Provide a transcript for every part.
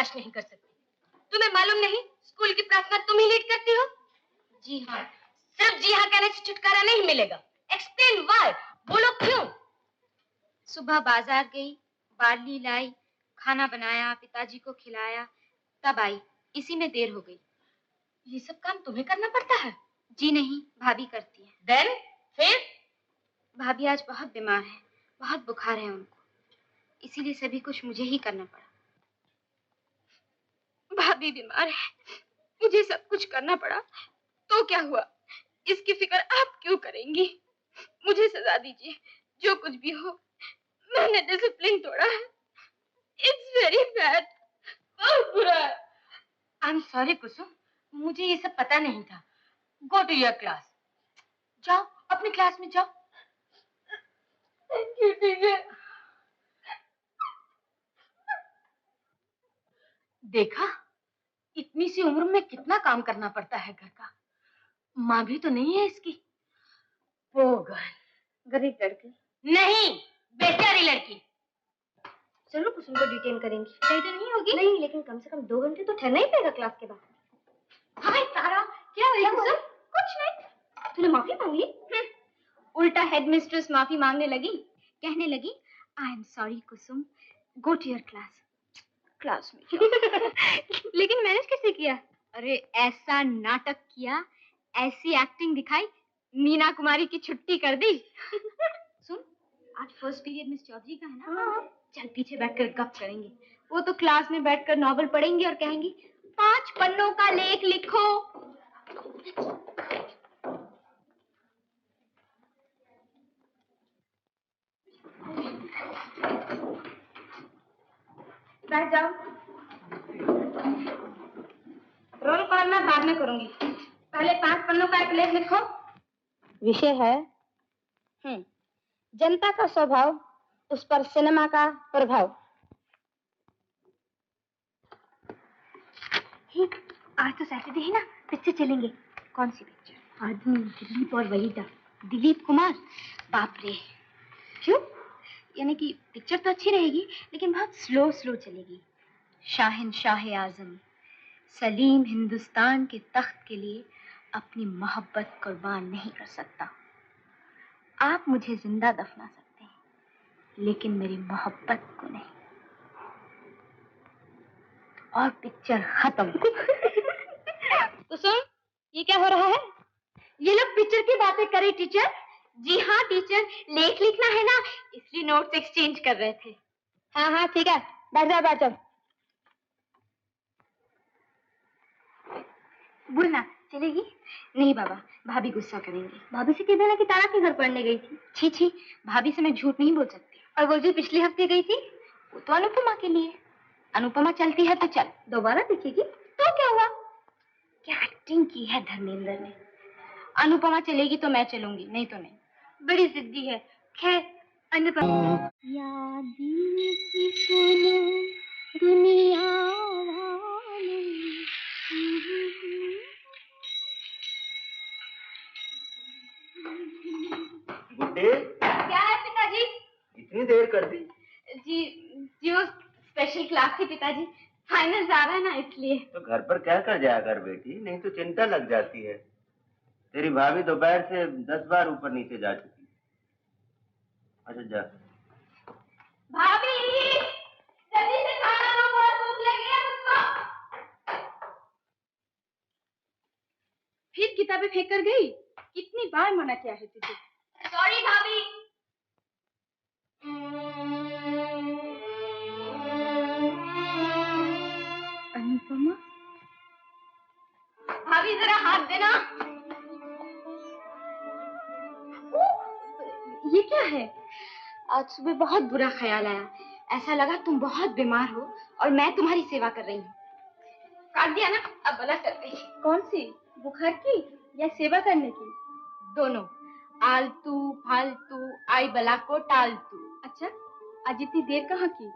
बर्दाश्त नहीं कर सकती। तुम्हें मालूम नहीं स्कूल की प्रार्थना तुम ही लीड करती हो? जी हाँ। सिर्फ जी हाँ कहने से छुटकारा नहीं मिलेगा। एक्सप्लेन व्हाई, बोलो क्यों? सुबह बाजार गई, बार्ली लाई, खाना बनाया, पिताजी को खिलाया, तब आई। इसी में देर हो गई। ये सब काम तुम्हें करना पड़ता है? जी नहीं, भाभी करती है। देन फिर? भाभी आज बहुत बीमार है, बहुत बुखार है उनको, इसीलिए सभी कुछ मुझे ही करना पड़ा। भाभी बीमार है, मुझे सब कुछ करना पड़ा, तो क्या हुआ? इसकी फिक्र आप क्यों करेंगी? मुझे सजा दीजिए, जो कुछ भी हो। मैंने डिसिप्लिन तोड़ा है। इट्स वेरी बैड, बहुत बुरा है। आई एम सॉरी कुसुम, मुझे ये सब पता नहीं था। Go to your class. जाओ अपनी क्लास में जाओ। Thank you teacher. देखा, इतनी सी उम्र में कितना काम करना पड़ता है घर का। माँ भी तो नहीं है इसकी। गरीब लड़की नहीं, बेचारी लड़की। चलो कुसुम को डिटेन करेंगे। सही तो नहीं होगी? नहीं, लेकिन कम से कम 2 घंटे तो ठहरना ही पड़ेगा क्लास के बाद। हाय तारा, क्या हुआ कुसुम? कुछ नहीं। तूने माफी मांग ली? उल्टा हेडमिस्ट्रेस माफी मांगने लगी, कहने लगी I am sorry Kusum, go to your class में जाओ। लेकिन मैनेज कैसे किया? अरे ऐसा नाटक किया, ऐसी एक्टिंग दिखाई, मीना कुमारी की छुट्टी कर दी। सुन, आज फर्स्ट पीरियड मिस चौधरी का है ना? हाँ। चल पीछे बैठकर गप करेंगे। वो तो क्लास में बैठकर नॉवल पढ़ेंगी और कहेंगी 5 पन्नों का लेख लिखो। बैठ जाओ। रोल कॉल मैं बाद में करूंगी, पहले 5 पन्नों का एक लेख लिखो। विषय है जनता का स्वभाव, उस पर सिनेमा का प्रभाव। आज तो सैटरडे है ना, पिक्चर चलेंगे। कौन सी पिक्चर? आदमी, दिलीप और वहीदा। दिलीप कुमार? बाप रे, क्यों? यानी कि पिक्चर तो अच्छी रहेगी लेकिन बहुत स्लो स्लो चलेगी। शाहिनशाह आजम सलीम हिंदुस्तान के तख्त के लिए अपनी मोहब्बत कुर्बान नहीं कर सकता। आप मुझे जिंदा दफना सकते हैं लेकिन मेरी मोहब्बत को नहीं। और पिक्चर खत्म। कुसुम, ये क्या हो रहा है? ये लोग पिक्चर की बातें करें टीचर। जी हाँ टीचर, लेख लिखना है ना, इसलिए नोट्स एक्सचेंज कर रहे थे। हाँ हाँ ठीक है, बैठ जाओ बैठ जाओ। बोलना चलेगी? नहीं बाबा, भाभी गुस्सा करेंगे। भाभी से कह देना कि तारा के घर पढ़ने गई थी। छी छी, भाभी से मैं झूठ नहीं बोल सकती। और वो जो पिछले हफ्ते गई थी, वो तो अनुपमा के लिए। अनुपमा चलती है तो चल, दोबारा देखेगी तो क्या हुआ? क्या एक्टिंग की है धर्मेंद्र ने। अनुपमा चलेगी तो मैं चलूंगी, नहीं तो नहीं। बड़ी जिद्दी है। खैर अनुपमा की सुनो दुनिया गुड्डे, क्या है पिताजी? इतनी देर कर दी? जी जो स्पेशल क्लास थी पिताजी, फाइनल जा रहा है ना इसलिए। तो घर पर क्या कर जाया कर बेटी, नहीं तो चिंता लग जाती है। तेरी भाभी दोपहर से 10 बार ऊपर नीचे जा चुकी। अच्छा जा। भाभी, जल्दी से खाना दो, बहुत भूख लगी है मुझको। फिर किताबें फेंक कर गई? कितनी बार मना किया है तुझे? सॉरी भाभी। अनुपमा, भाभी जरा हाथ देना। ये क्या है? आज सुबह बहुत बुरा ख्याल आया, ऐसा लगा तुम बहुत बीमार हो और मैं तुम्हारी सेवा कर रही हूँ। काट दिया ना, अब बला कर गई। कौन सी, बुखार की या सेवा करने की? दोनों, आलतू फालतू, आई बला को टालतू। अच्छा, आज इतनी देर कहाँ की?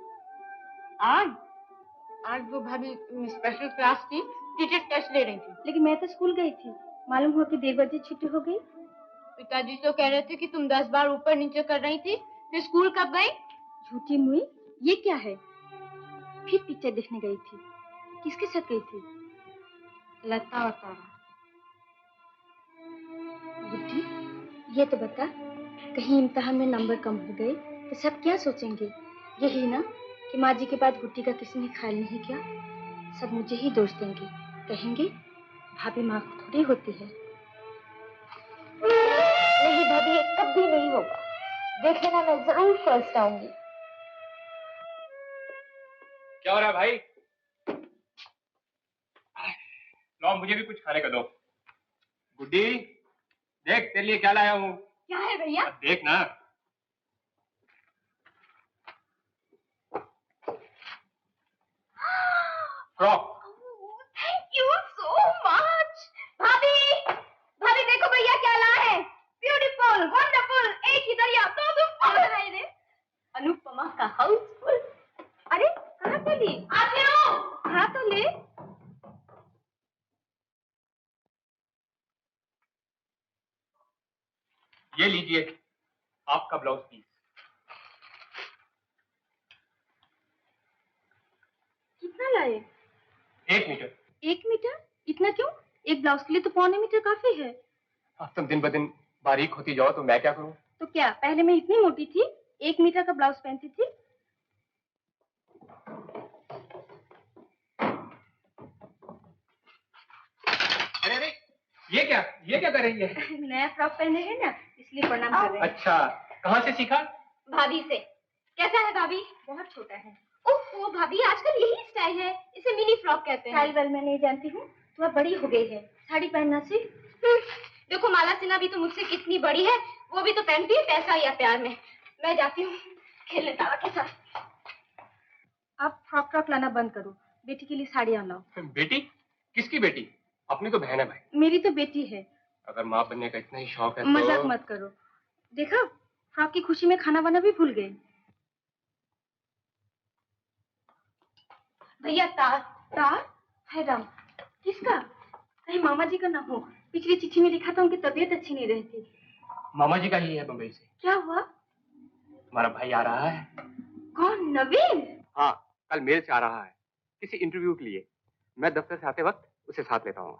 आज वो भाभी स्पेशल क्लास की टीचर टेस्ट ले रही थी। लेकिन मैं तो स्कूल गई थी, मालूम हुआ कि 1:30 बजे छुट्टी हो गई। पिताजी तो कह रहे थे कि तुम 10 बार ऊपर नीचे कर रही थी, फिर स्कूल कब गई? झूठी मुई, ये क्या है? फिर पिक्चर देखने गई थी। किसके साथ गई थी? लता और तारा। गुड्डी, ये तो बता, कहीं इम्तिहान में नंबर कम हो गए तो सब क्या सोचेंगे? यही ना कि माँ जी के बाद गुड्डी का किसी ने ख्याल नहीं किया। सब मुझे ही दोष देंगे, कहेंगे भाभी माँ को थोड़ी होती है। नहीं भाभी, कभी नहीं होगा। देखे ना, मैं जरूर फर्स्ट आऊंगी। क्या हो रहा है भाई? लो मुझे भी कुछ खाने का दो। गुड्डी, देख तेरे लिए क्या लाया हूँ। क्या है भैया? देख ना। Frock. Thank you so much. भाभी, भाभी देखो भैया क्या लाए हैं। ब्यूटीफुल, वंडरफुल, एक ही दरिया दो दो पार है रे। अनुपमा का हाउसफुल। अरे कहाँ चली? आती हूँ। हाँ तो ले। ये लीजिए आपका ब्लाउज पीस। कितना लाए? 1 मीटर। 1 मीटर? इतना क्यों? एक ब्लाउज के लिए तो 1.25 मीटर काफी है। अब तुम दिन ब दिन बारीक होती जाओ तो मैं क्या करूँ? तो क्या पहले मैं इतनी मोटी थी, 1 मीटर का ब्लाउज पहनती थी? अरे अरे, ये क्या कर रही है? नया फ्रॉक पहने हैं ना, इसलिए प्रणाम कर रहे हैं। अच्छा, कहाँ से सीखा? भाभी से। कैसा है भाभी? बहुत छोटा है। ओह भाभी, आजकल यही स्टाइल है, इसे मिनी फ्रॉक कहते हैं। स्टाइल वेल मैं नहीं जानती हूँ, तो अब बड़ी हो गई है, साड़ी पहनना सीख। देखो माला सिन्हा भी तो मुझसे कितनी बड़ी है, वो भी तो पहनती है पैसा या प्यार में। मैं जाती हूँ खेलने तारा के साथ। आप फ्रॉक लाना बंद करो, बेटी के लिए साड़ियाँ लाओ। बेटी? किसकी बेटी? अपनी तो बहन है भाई। मेरी तो बेटी है। अगर माँ बनने का इतना ही शौक है तो... मजाक मत करो। देखा, फ्रॉक की खुशी में खाना वाना भी भूल गए। भैया तार। तार? है राम, किसका? कहीं मामा जी का ना हो। पिछली चिट्ठी में लिखा था उनकी तबीयत अच्छी नहीं रहती। मामा जी का ही है बम्बई से। क्या हुआ? तुम्हारा भाई आ रहा है। कौन, नवीन? हाँ, कल मेल से आ रहा है किसी इंटरव्यू के लिए। मैं दफ्तर से आते वक्त उसे साथ लेता हूँ।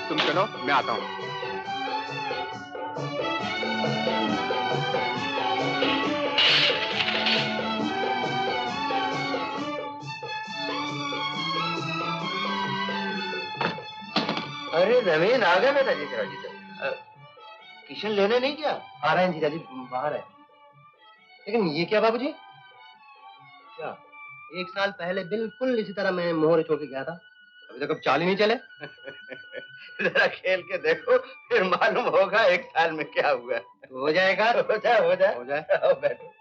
तुम चलो, मैं आता हूँ। अरे नवीन आ गए बेटा जी। किशन लेने नहीं गया? आ रहे हैं जीजा जी, बाहर है। लेकिन ये क्या बाबूजी? क्या? 1 साल पहले बिल्कुल इसी तरह मैं मोहरे छोड़ के गया था, अभी तक अब चाल ही नहीं चले। जरा खेल के देखो, फिर मालूम होगा 1 साल में क्या हुआ। तो हो जाएगा। हो जाए। आओ बैठो।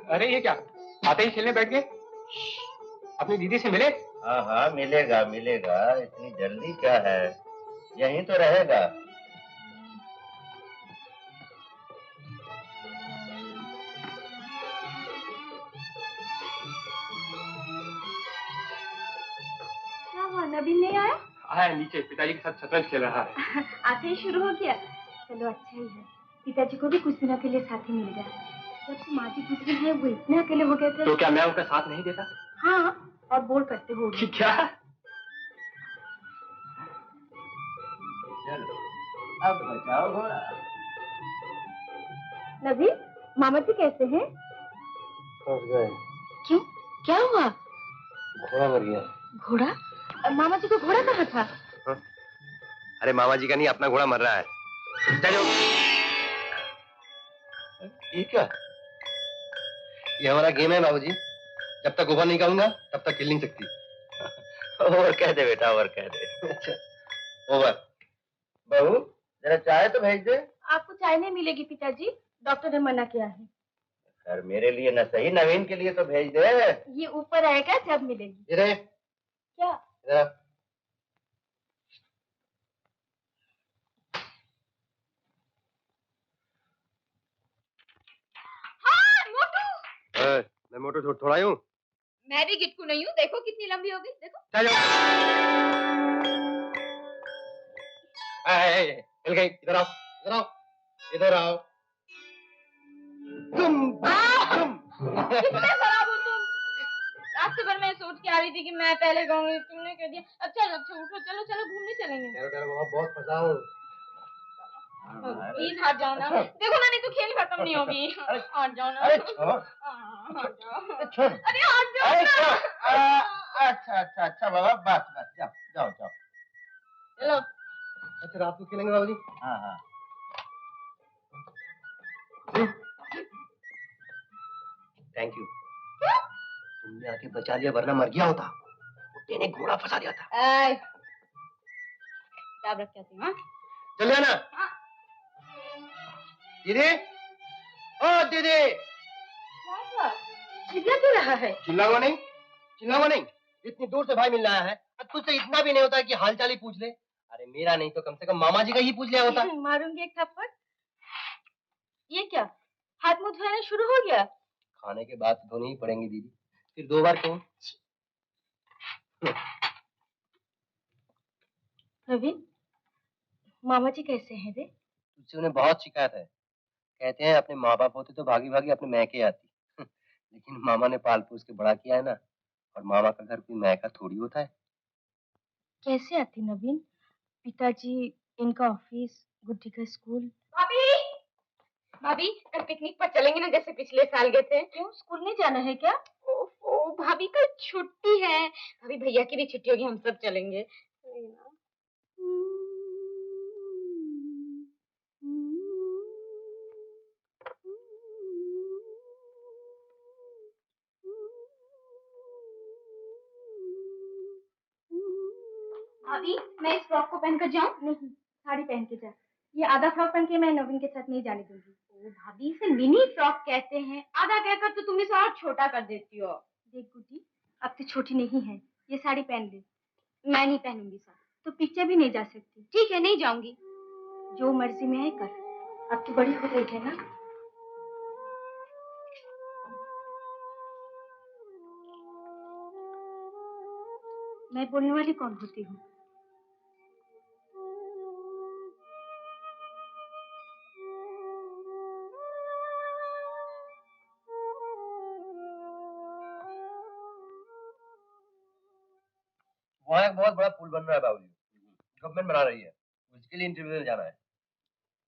अरे ये क्या, आते ही खेलने बैठ गए? अपनी दीदी से मिले? हाँ मिलेगा, इतनी जल्दी क्या है, यहीं तो रहेगा। क्या हुआ, नवीन नहीं आया? आया नीचे, पिताजी के साथ शतरंज खेल रहा है। आते ही शुरू हो गया। चलो अच्छा ही है, पिताजी को भी कुछ दिनों के लिए साथी मिल गया। जब से माँ जी गुजरी है वो इतने अकेले हो गए थे। तो क्या मैं उनका साथ नहीं देता? हाँ, और बोल करते हो। क्या? चलो अब बचाओ घोड़ा। नवीन, मामा जी कैसे हैं? फंस गए। क्यों, क्या हुआ? घोड़ा मर गया। घोड़ा? मामा जी को घोड़ा कहाँ था? अरे मामा जी का नहीं, अपना घोड़ा मर रहा है। चलो। ये क्या? ये हमारा गेम है बाबूजी, जब तक ओवर नहीं कहूंगा तब तक खेल नहीं सकती। और कह दे बेटा, और कह दे। अच्छा, ओवर। बहू जरा चाय तो भेज दे। आपको चाय नहीं मिलेगी पिताजी, डॉक्टर ने मना किया है। सर मेरे लिए न सही, नवीन के लिए तो भेज दे। ये ऊपर आएगा जब मिलेगी। इधर क्या? इधर। हाँ, मोटू। मैं मोटू थोड़ा ही हूँ, मैं भी गिट्टू नहीं हूँ, देखो कितनी लंबी हो गई, देखो। चलो मिल गई, इधर आओ, इधर आओ, इधर आओ। तुम कितने खराब हो तुम। रास्ते भर मैं सोच के आ रही थी कि मैं पहले गाऊंगी, तुमने कह दिया। अच्छा अच्छा उठो, चलो चलो घूमने चलेंगे। ठहरो ठहरो बाबा, बहुत फंसा हूँ। प्लीज हट जाओ ना, देखो ना नहीं तो खेल खत्म नहीं होगी। हट जाओ ना। अरे छोड़, हट जाओ। छोड़। अरे हट जाओ अरे ना। अच्छा अच्छा अच्छा बाबा, बस बस, जाओ जाओ जाओ। चलो। अच्छा रात को खेलेंगे बाबूजी। हाँ हाँ। थैंक यू, तुमने आके बचा लिया, वरना मर गया होता। कुत्ते ने घोड़ा फंसा दिया था। किताब रख के आती हूँ। चल जाना। दीदी, ओ दीदी। चिल्ला क्यों रहा है? चिल्लाऊंगा नहीं, चिल्लाऊंगा नहीं। इतनी दूर से भाई मिलने आया है, अब तुझसे इतना भी नहीं होता कि हाल चाल ही पूछ ले। अरे मेरा नहीं तो कम से कम मामा जी का ही पूछ लिया होता। मारूंगी एक थप्पड़। ये क्या, हाथ मुंह धोना शुरू हो गया? खाने के बाद धोने ही पड़ेंगे दीदी, फिर 2 बार क्यों? नवीन, मामा जी कैसे हैं रे? तुझसे उन्हें बहुत शिकायत है। कहते हैं अपने माँ बाप होते तो भागी भागी अपने मैके आती। लेकिन मामा ने पाल पोस के बड़ा किया है ना, और मामा का घर कोई मैका थोड़ी होता है। कैसे आती नवीन? पिताजी, इनका ऑफिस, गुड्डी का स्कूल। भाभी, भाभी कल पिकनिक पर चलेंगे ना, जैसे पिछले साल गए थे। क्यों, स्कूल नहीं जाना है क्या? ओ भाभी कल छुट्टी है। भाभी भैया की भी छुट्टी होगी, हम सब चलेंगे। भाभी मैं इस फ्रॉक को पहनकर जाऊं? नहीं, साड़ी पहन के जा। ये आधा फ्रॉक पहन के मैं नवीन के साथ नहीं जाने दूंगी। ओ भाभी इसे मिनी फ्रॉक कहते हैं, आधा कहकर तो तुम इसे और छोटा कर देती हो। देख गुड्डी, अब तो छोटी नहीं है, ये साड़ी पहन ले। मैं नहीं पहनूंगी साड़ी। तो पिक्चर भी नहीं जा सकती। ठीक है नहीं जाऊंगी। जो मर्जी में है कर, अब तो बड़ी हो गई है ना। मैं बोलने वाली कौन होती हूँ? वहाँ एक बहुत बड़ा पुल बन रहा है बाबूजी, गवर्नमेंट बना रही है, उसके लिए इंटरव्यू देने जाना है।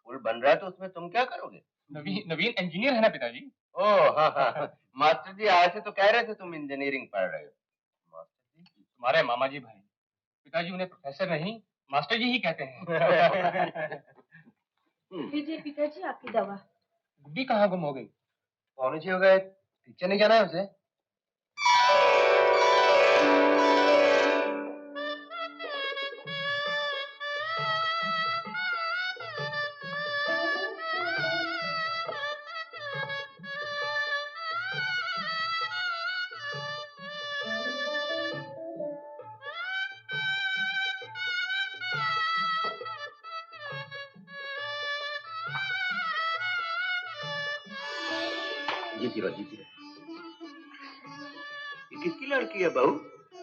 पुल बन रहा है तो उसमें तुम क्या करोगे? नवीन नवीन इंजीनियर है ना पिताजी। ओह हाँ हाँ हाँ। मास्टर जी आए थे तो कह रहे थे तुम इंजीनियरिंग पढ़ रहे हो। मास्टर जी तुम्हारे मामा जी भाई, पिताजी उन्हें प्रोफेसर नहीं मास्टर जी ही कहते हैं। लीजिए पिताजी आपकी दवा। गुड्डी कहाँ गुम हो गई? पौने 6 हो गए, पिक्चर नहीं जाना है उसे। जीती रहो जीती रहो। ये किसकी लड़की है बहू?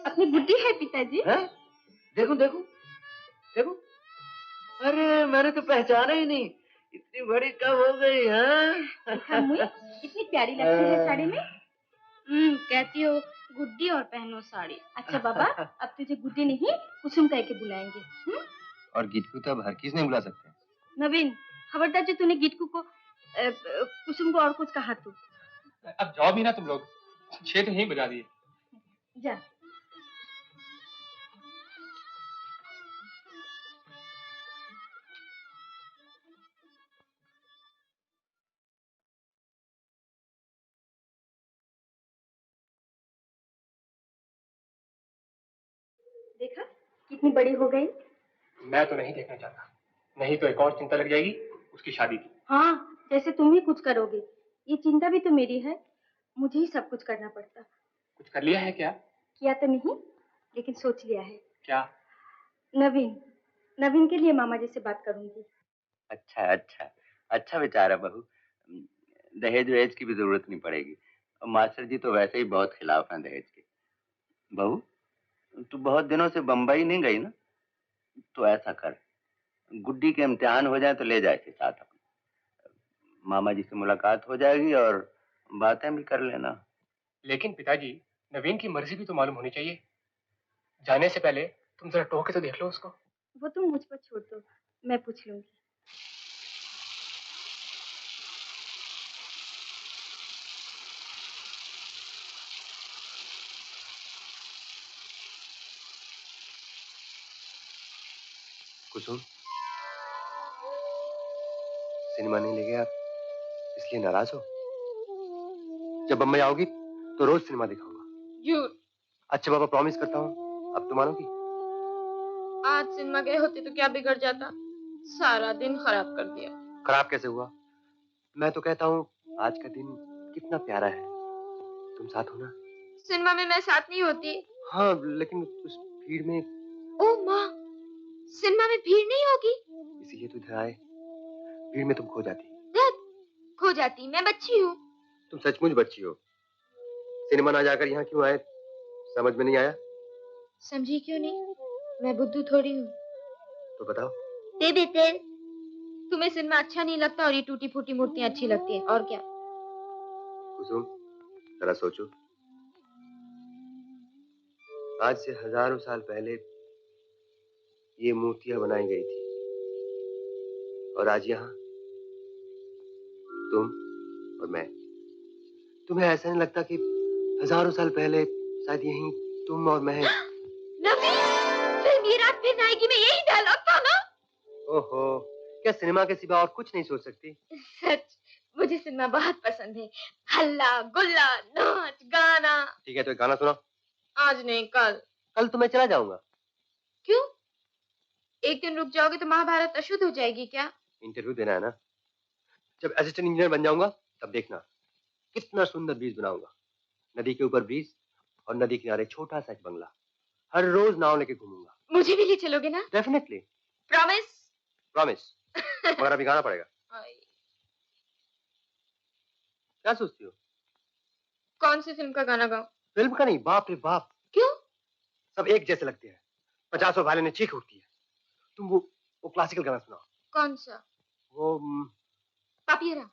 अपनी गुड्डी है पिताजी। हैं? देखो देखो देखो, अरे मैंने तो पहचाना ही नहीं, इतनी बड़ी कब हो गई है? अम्मी, इतनी प्यारी लगती है साड़ी में। कहती हो गुड्डी और पहनो साड़ी। अच्छा बाबा, अब तुझे गुड्डी नहीं कुसुम कह के बुलाएंगे। और गीत को तो अब हर किस नहीं बुला सकते। नवीन, खबरदार जो तूने गीतकू को कुसुम को और कुछ कहा तू। अब जाओ भी ना तुम लोग, 6 तो यहीं बजा दिए। जा। देखा कितनी बड़ी हो गई। मैं तो नहीं देखना चाहता, नहीं तो एक और चिंता लग जाएगी, उसकी शादी की। हाँ, जैसे तुम ही कुछ करोगे, ये चिंता भी तो मेरी है। मुझे ही सब कुछ करना पड़ता। कुछ कर लिया है क्या? किया तो नहीं, लेकिन सोच लिया है। क्या? नवीन, नवीन के लिए मामा जी से बात करूंगी। अच्छा अच्छा, अच्छा विचार है बहू। दहेज वहेज की भी जरूरत नहीं पड़ेगी, और मास्टर जी तो वैसे ही बहुत खिलाफ हैं दहेज के। बहू, तू बहुत दिनों से बम्बई नहीं गई ना, तो ऐसा कर, गुड्डी के इम्तिहान हो जाए तो ले जाए इसे साथ अपने। मामा जी से मुलाकात हो जाएगी और बातें भी कर लेना। लेकिन पिताजी, नवीन की मर्जी भी तो मालूम होनी चाहिए। जाने से पहले तुम जरा टोक के तो देख लो उसको। वो तुम मुझ पर छोड़ दो, मैं पूछ लूंगी। कुसुम, सिनेमा नहीं ले गया आप, इसलिए नाराज हो? जब बम्बई आओगी तो रोज सिनेमा दिखाऊंगा। झूठ। अच्छा बाबा, प्रॉमिस करता हूँ, अब तो मानोगी? आज सिनेमा गए होते तो क्या बिगड़ जाता? सारा दिन खराब कर दिया। खराब कैसे हुआ? मैं तो कहता हूँ आज का दिन कितना प्यारा है, तुम साथ हो ना? सिनेमा में मैं साथ नहीं होती। हाँ, लेकिन उस भीड़ में। ओह माँ, सिनेमा में भीड़ नहीं होगी। इसीलिए तो इधर आए, भीड़ में तुम खो जाती। खो जाती? मैं बच्ची हूँ। तुम सचमुच बच्ची हो। सिनेमा ना जाकर यहाँ क्यों आए, समझ में नहीं आया? समझी क्यों नहीं? मैं बुद्धू थोड़ी हूँ। तो बताओ। दे बेटे, तुम्हें सिनेमा अच्छा नहीं लगता और ये टूटी फूटी मूर्तियाँ अच्छी लगती हैं, और क्या? कुसुम, जरा सोचो, आज से हजारों साल पहले ये मूर्तियां बनाई गई थी, और आज यहाँ तुम और मैं। तुम्हें ऐसा नहीं लगता कि हजारों साल पहले शायद यहीं तुम और मैं? नवीन, फिल्म ये रात फिर आएगी में यही डायलॉग था ना? ओहो, क्या सिनेमा के सिवा और कुछ नहीं सोच सकती? सच, मुझे सिनेमा बहुत पसंद है। हल्ला गुल्ला, नाच गाना। ठीक है, तो एक गाना सुनाओ। आज नहीं, कल। कल तो मैं चला जाऊंगा। क्यों? एक दिन रुक जाओगे तो महाभारत अशुद्ध हो जाएगी क्या? इंटरव्यू देना है ना। जब असिस्टेंट इंजीनियर बन जाऊंगा तब देखना कितना सुंदर ब्रिज बनाऊंगा। नदी के ऊपर ब्रिज और नदी किनारे छोटा सा एक बंगला। हर रोज नाव लेके घूमूंगा। मुझे भी ले चलोगे ना? डेफिनेटली। प्रॉमिस? प्रॉमिस। मगर अभी गाना पड़ेगा। क्या सोचती हो? कौन सी फिल्म का गाना गाऊं? फिल्म का नहीं, बाप रे बाप। क्यों? सब एक जैसे लगते हैं, 50 वाले ने चीख उठती है। तुम वो क्लासिकल गाना सुनाओ। कौन सा? वो पापियरा।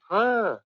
हाँ।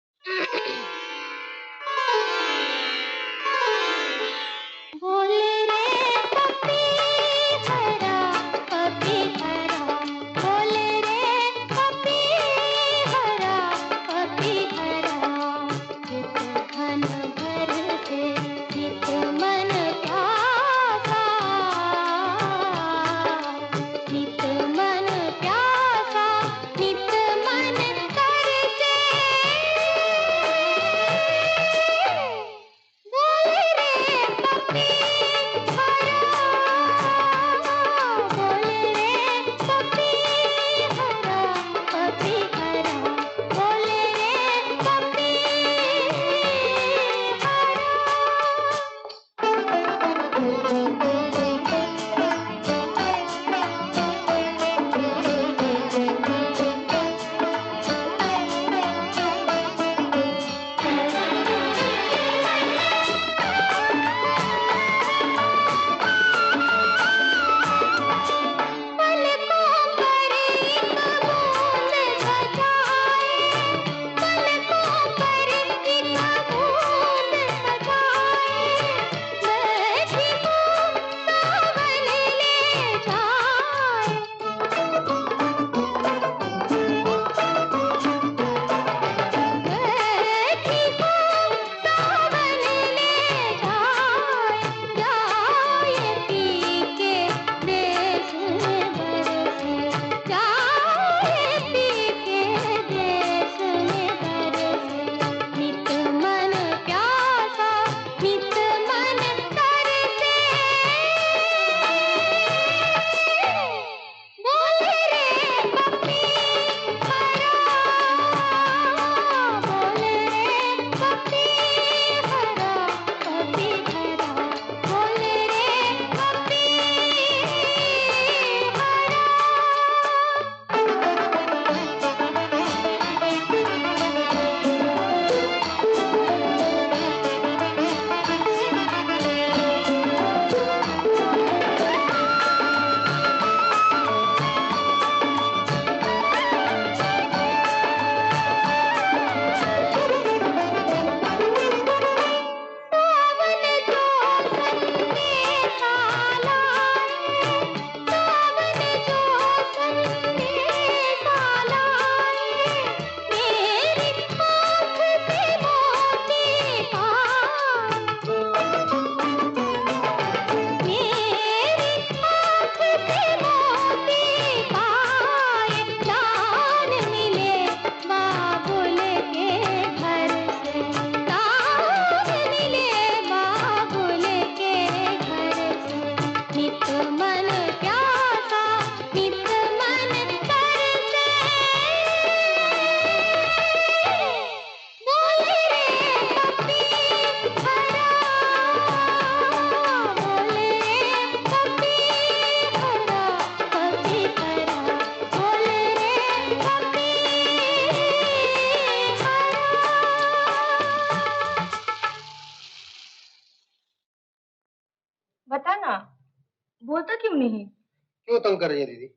तंग कर रही है दीदी?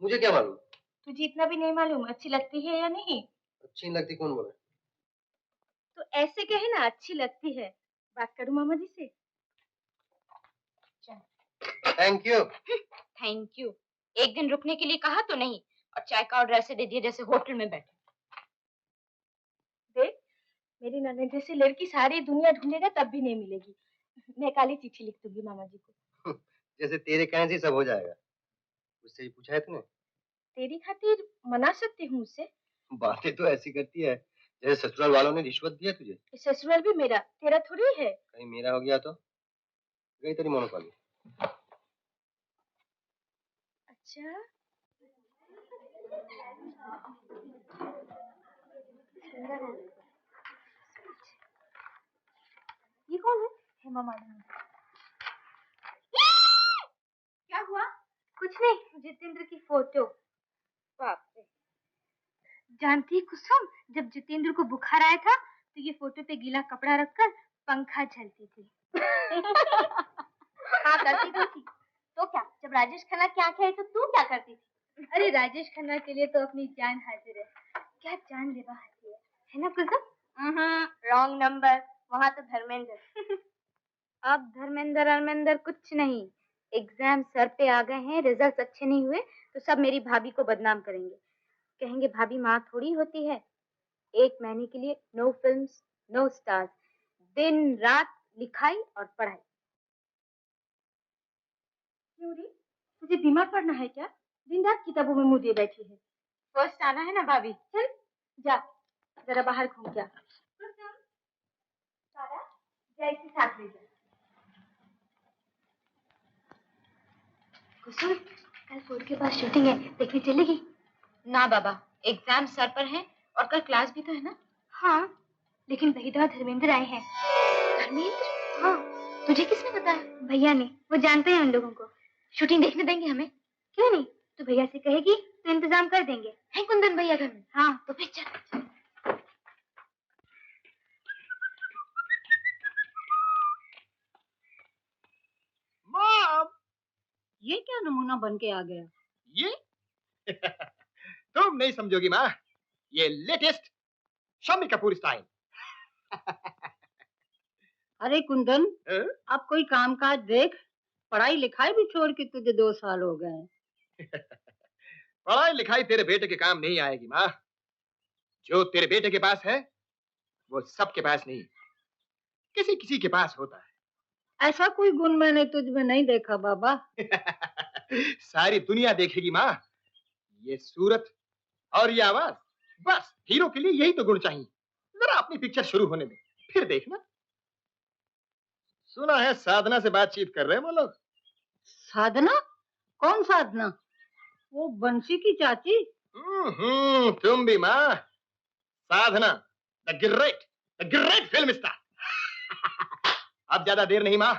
मुझे क्या मालूम? तुझे इतना भी नहीं मालूम अच्छी लगती है या नहीं? अच्छी नहीं लगती कौन बोला? तो ऐसे कहे ना अच्छी लगती है। बात करूं मामा जी से? Thank you. Thank you. एक दिन रुकने के लिए कहा तो नहीं, और चाय का ऑर्डर ऐसे दे दिया जैसे होटल में बैठे। देख, मेरी ननद जैसी लड़की सारी दुनिया ढूंढेगा तब भी नहीं मिलेगी। मैं काली चिट्ठी लिख दूंगी मामा जी को। जैसे तेरे कहने से सब हो जाएगा। उससे ही पूछा है तूने? तेरी खातिर मना सकती हूँ उससे। बातें तो ऐसी करती है जैसे ससुराल वालों ने रिश्वत दिया तुझे। ससुराल भी मेरा, तेरा थोड़ी है। कहीं मेरा हो गया तो गई तेरी मोनोपोली। अच्छा, सुंदर है। ये कौन है? हेमा मालिनी। क्या हुआ? कुछ नहीं, जितेंद्र की फोटो। बाप रे। जानती है कुसुम, जब जितेंद्र को बुखार आया था तो ये फोटो पे गीला कपड़ा रखकर पंखा झलती थी। हाँ करती तो थी। तो क्या, जब राजेश खन्ना की आंखें आई तो तू क्या करती थी? अरे राजेश खन्ना के लिए तो अपनी जान हाजिर है। क्या जान लेवा हंसी है ना कुसुम? रॉन्ग नंबर, वहाँ तो धर्मेंद्र। अब धर्मेंद्र अरमेंद्र कुछ नहीं। एग्जाम सर पे आ गए हैं, रिजल्ट्स अच्छे नहीं हुए तो सब मेरी भाभी को बदनाम करेंगे। कहेंगे भाभी माँ थोड़ी होती है। 1 महीने के लिए नो फिल्म्स, नो स्टार्स, दिन रात लिखाई और पढ़ाई। क्यों रे, तुझे बीमार पड़ना है क्या? दिन रात किताबों में मुंह दिए बैठी है। फर्स्ट आना है ना भाभी। चल जा, जरा बाहर घूम जा। सारा, जा इसे साथ ले जा। कुसुम, कल फोर्ट के पास शूटिंग है, देखने चलेगी? ना बाबा, एग्जाम सर पर है और कल क्लास भी तो है ना। हाँ, लेकिन वहीदा और धर्मेंद्र आए हैं। धर्मेंद्र? हाँ। तुझे किसने बताया? भैया ने। वो जानते हैं उन लोगों को। शूटिंग देखने देंगे हमें? क्यों नहीं, तू भैया से कहेगी तो इंतजाम कर देंगे। है कुंदन भैया घर में? हाँ, तो फिर चल। मॉम, ये क्या नमूना बन के आ गया? ये तुम नहीं समझोगी माँ, ये लेटेस्ट शम्मी कपूर स्टाइल। अरे कुंदन, हाँ? अब कोई काम काज देख। पढ़ाई लिखाई भी छोड़ के तुझे 2 साल हो गए। पढ़ाई लिखाई तेरे बेटे के काम नहीं आएगी माँ। जो तेरे बेटे के पास है वो सबके पास नहीं, किसी किसी के पास होता है। ऐसा कोई गुण मैंने तुझ में नहीं देखा बाबा। सारी दुनिया देखेगी माँ, ये सूरत और ये आवाज, बस हीरो के लिए यही तो गुण चाहिए। जरा अपनी पिक्चर शुरू होने दे, फिर देखना। सुना है साधना से बातचीत कर रहे हैं वो लोग। साधना? कौन साधना? वो बंसी की चाची? तुम भी माँ। साधना, द ग्रेट फिल्म स्टार। अब ज्यादा देर नहीं माँ,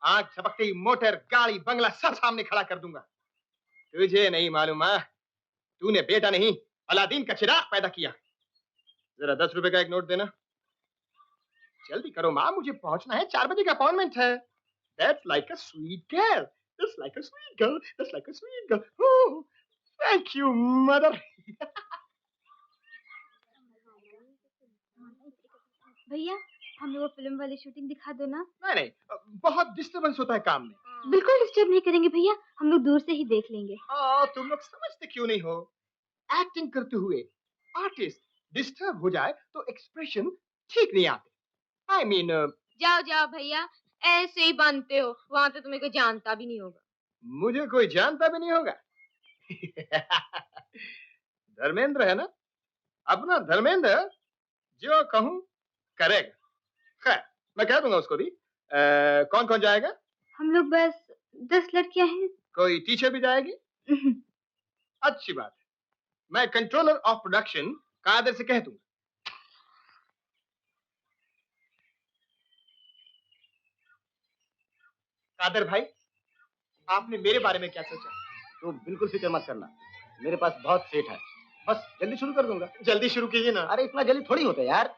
आग झपकते ही मोटर गाड़ी बंगला सब सामने खड़ा कर दूंगा। तुझे नहीं मालूम माँ, तूने बेटा नहीं अलादीन का चिराग पैदा किया। जरा 10 रुपए का एक नोट देना। जल्दी करो माँ, मुझे पहुंचना है, 4 बजे का अपॉइंटमेंट है। That's like a sweet girl. That's like a sweet girl. That's like a sweet girl. Oh, thank you, mother. भैया, हमें वो फिल्म वाली शूटिंग दिखा दो ना। नहीं नहीं, बहुत डिस्टरबेंस होता है काम में। बिल्कुल डिस्टर्ब नहीं करेंगे भैया, हम लोग दूर से ही देख लेंगे। तुम लोग समझते क्यों नहीं हो? एक्टिंग करते हुए आर्टिस्ट डिस्टर्ब हो जाए तो एक्सप्रेशन ठीक नहीं आते। I mean, जाओ जाओ भैया, ऐसे ही बनते हो, वहां तो तुम्हें कोई जानता भी नहीं होगा। मुझे कोई जानता भी नहीं होगा। धर्मेंद्र है ना, अपना धर्मेंद्र, जो कहूं करेगा। खैर, मैं कह दूंगा उसको भी। कौन कौन जाएगा? हम लोग बस 10 लड़कियां हैं। कोई टीचर भी जाएगी? अच्छी बात है, मैं कंट्रोलर ऑफ प्रोडक्शन कादर से कह दूंगा। कादर भाई, आपने मेरे बारे में क्या सोचा? तो बिल्कुल फिक्र मत करना, मेरे पास बहुत सेट है, बस जल्दी शुरू कर दूंगा। जल्दी शुरू कीजिए ना। अरे इतना जल्दी थोड़ी होता है यार,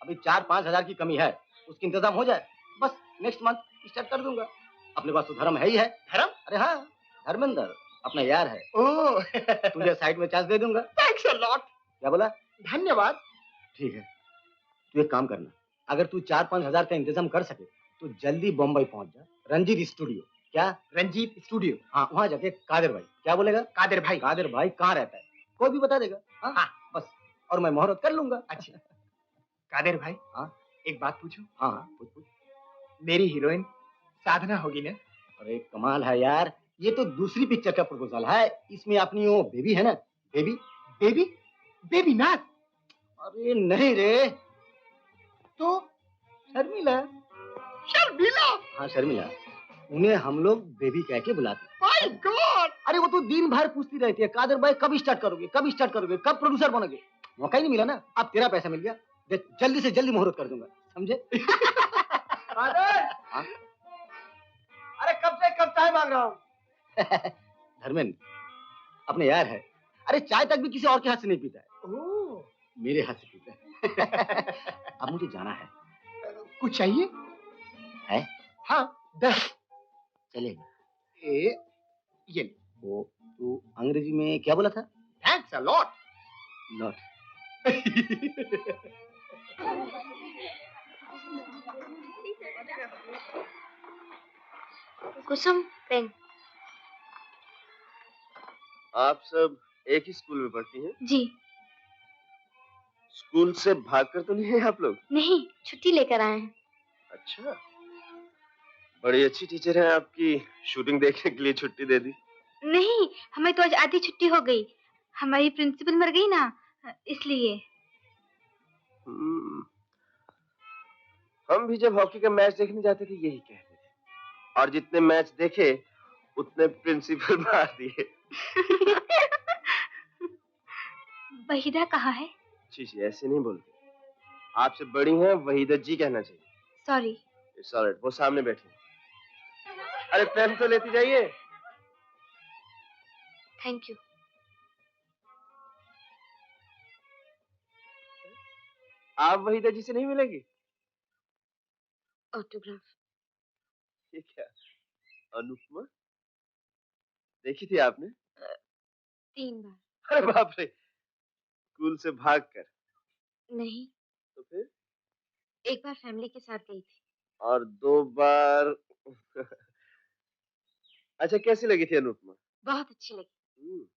अभी 4-5 हजार की कमी है, उसकी इंतजाम हो जाए, बस नेक्स्ट मंथ स्टार्ट कर दूंगा। अपने पास तो धर्म है ही है। धर्म? अरे हाँ, धर्मेंद्र, अपना यार है। ओह तुझे साइड में चांस दे दूंगा। Thanks a lot. क्या बोला? धन्यवाद। ठीक है, तू एक काम करना, अगर तू 4-5 हजार का इंतजाम कर सके तो जल्दी बम्बई पहुंच जा, रंजीत स्टूडियो। क्या? रंजीत स्टूडियो। हाँ, वहां जाके कादिर भाई। क्या बोलेगा? कादिर भाई। कादिर भाई कहाँ रहता है, कोई भी बता देगा। हाँ, हाँ। बस, और मैं मुहूर्त कर लूंगा। अच्छा कादिर भाई। हाँ। एक बात पूछूं? हाँ हाँ, पूछ पूछ। मेरी हीरोइन साधना होगी ना? अरे कमाल है यार, ये तो दूसरी पिक्चर का प्रपोजल है, इसमें अपनी वो बेबी है ना, बेबी। बेबी? बेबी नाथ? अरे नहीं रे, तो शर्मिला। शर्मिला? हाँ शर्मिला, उन्हें हम लोग बेबी कह के बुलाते हैं। My God! अरे वो तो दिन भर पूछती रहती है, कादर भाई कब स्टार्ट करोगे, कब स्टार्ट करोगे, कब प्रोड्यूसर बनोगे। मौका ही नहीं मिला ना, अब तेरा पैसा मिल गया, देख जल्दी से जल्दी मुहूर्त कर दूंगा, समझे? कादर! हाँ? अरे कब से कब चाय मांग रहा हूँ। धर्मेंद्र, अपने यार है, अरे चाय तक भी किसी और के हाथ से नहीं पीता है। ओह, मेरे हाथ से पीता है। अब मुझे जाना है। कुछ चाहिए? है? हाँ 10। चलेगा। ये वो तू अंग्रेजी में क्या बोला था? Thanks a lot. Not. Kusum pen. आप सब एक ही स्कूल में पढ़ती हैं? जी स्कूल से भागकर तो नहीं है आप लोग? नहीं, छुट्टी लेकर आए हैं। अच्छा, बड़ी अच्छी टीचर है आपकी, शूटिंग देखने के लिए छुट्टी दे दी। नहीं, हमें तो आज आधी छुट्टी हो गई, हमारी प्रिंसिपल मर गई ना, इसलिए। हम भी जब हॉकी का मैच देखने जाते थे यही कहते थे, और जितने मैच देखे उतने प्रिंसिपल मार दिए। वहीदा कहाँ है? जी ऐसे नहीं बोलते, आपसे बड़ी हैं वहीदा जी कहना चाहिए। सॉरी। इट्स ऑलराइट, वो सामने बैठी हैं। अरे पेन तो लेती जाइए। Thank you. आप वहीदा जी से नहीं मिलेंगी? ऑटोग्राफ। ये क्या, अनुपमा देखी थी आपने? 3 बार। अरे बाप रे, स्कूल से भागकर? नहीं, तो फिर? एक बार फैमिली के साथ गई थी। और 2 बार? अच्छा, कैसी लगी थी अनुपमा? बहुत अच्छी लगी।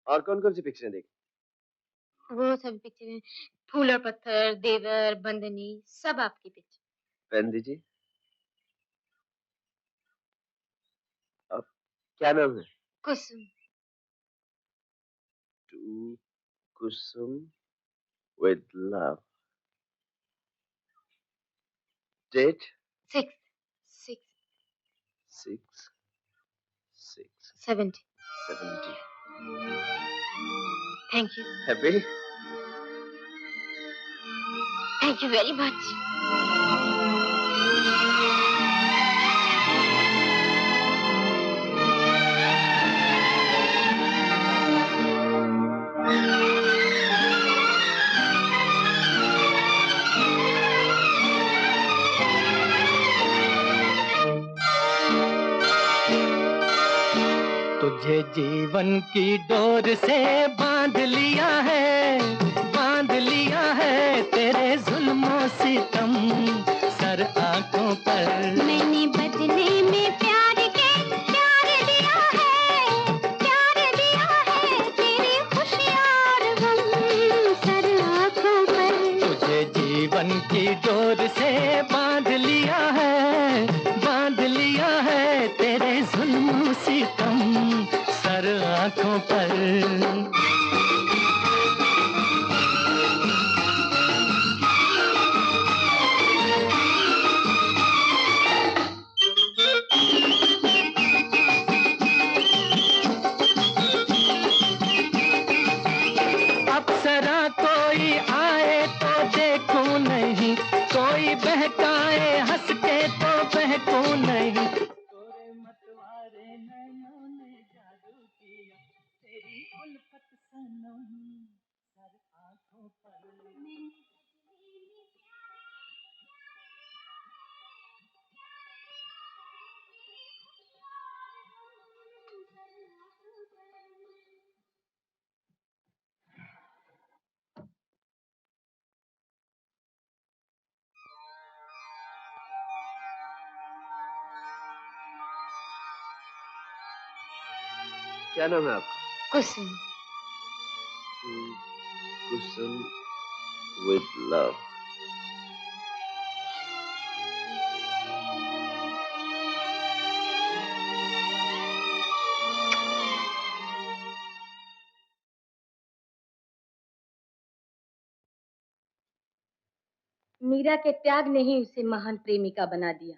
और कौन कौन सी पिक्चरें देखी? वो सब पिक्चरें, फूल और पत्थर, देवर, बंदनी, सब आपकी पिक्चर। पेन दीजिए। अब क्या नाम है? Kusum. To Kusum with love. Date? 6 6 6 6 70। 70। Thank you. Happy? Thank you very much. तुझे जीवन की डोर से बांध लिया है तेरे जुल्मों सितम सर आंखों पर। मैंने बदले में प्यार दिया है तेरी खुशियां और गम सर आंखों पर। तुझे जीवन की डोर से बांध लिया है तेरे जुल्मों सितम सर आंखों पर। अप्सरा कोई आए तो देखूं नहीं, कोई बहकाए हंस के तो बहकूं नहीं। तोरे मतवारे नैनों ने जादू किया तेरी उल्फत सनम सर आंखों पर। क्या नाम है आपका? कुसुम। कुसुम with love. मीरा के त्याग ने ही उसे महान प्रेमिका बना दिया।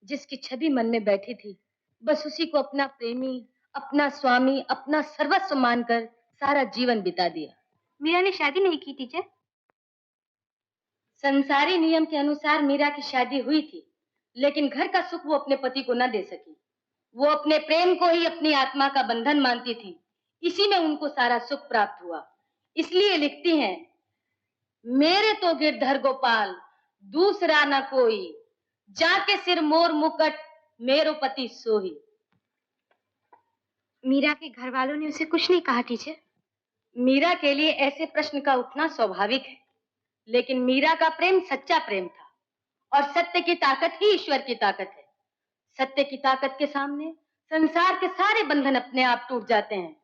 जिसकी छवि मन में बैठी थी, बस उसी को अपना प्रेमी, अपना स्वामी, अपना सर्वस्व मानकर सारा जीवन बिता दिया। मीरा ने शादी नहीं की टीचर। संसारी नियम के अनुसार मीरा की शादी हुई थी, लेकिन घर का सुख वो अपने पति को न दे सकी। वो अपने प्रेम को ही अपनी आत्मा का बंधन मानती थी, इसी में उनको सारा सुख प्राप्त हुआ। इसलिए लिखती हैं, मेरे तो गिरधर गोपाल दूसरा न कोई, जाके सिर मोर मुकट मेरो पति सोही। मीरा के घर वालों ने उसे कुछ नहीं कहा टीचर। मीरा के लिए ऐसे प्रश्न का उठना स्वाभाविक है, लेकिन मीरा का प्रेम सच्चा प्रेम था, और सत्य की ताकत ही ईश्वर की ताकत है। सत्य की ताकत के सामने संसार के सारे बंधन अपने आप टूट जाते हैं,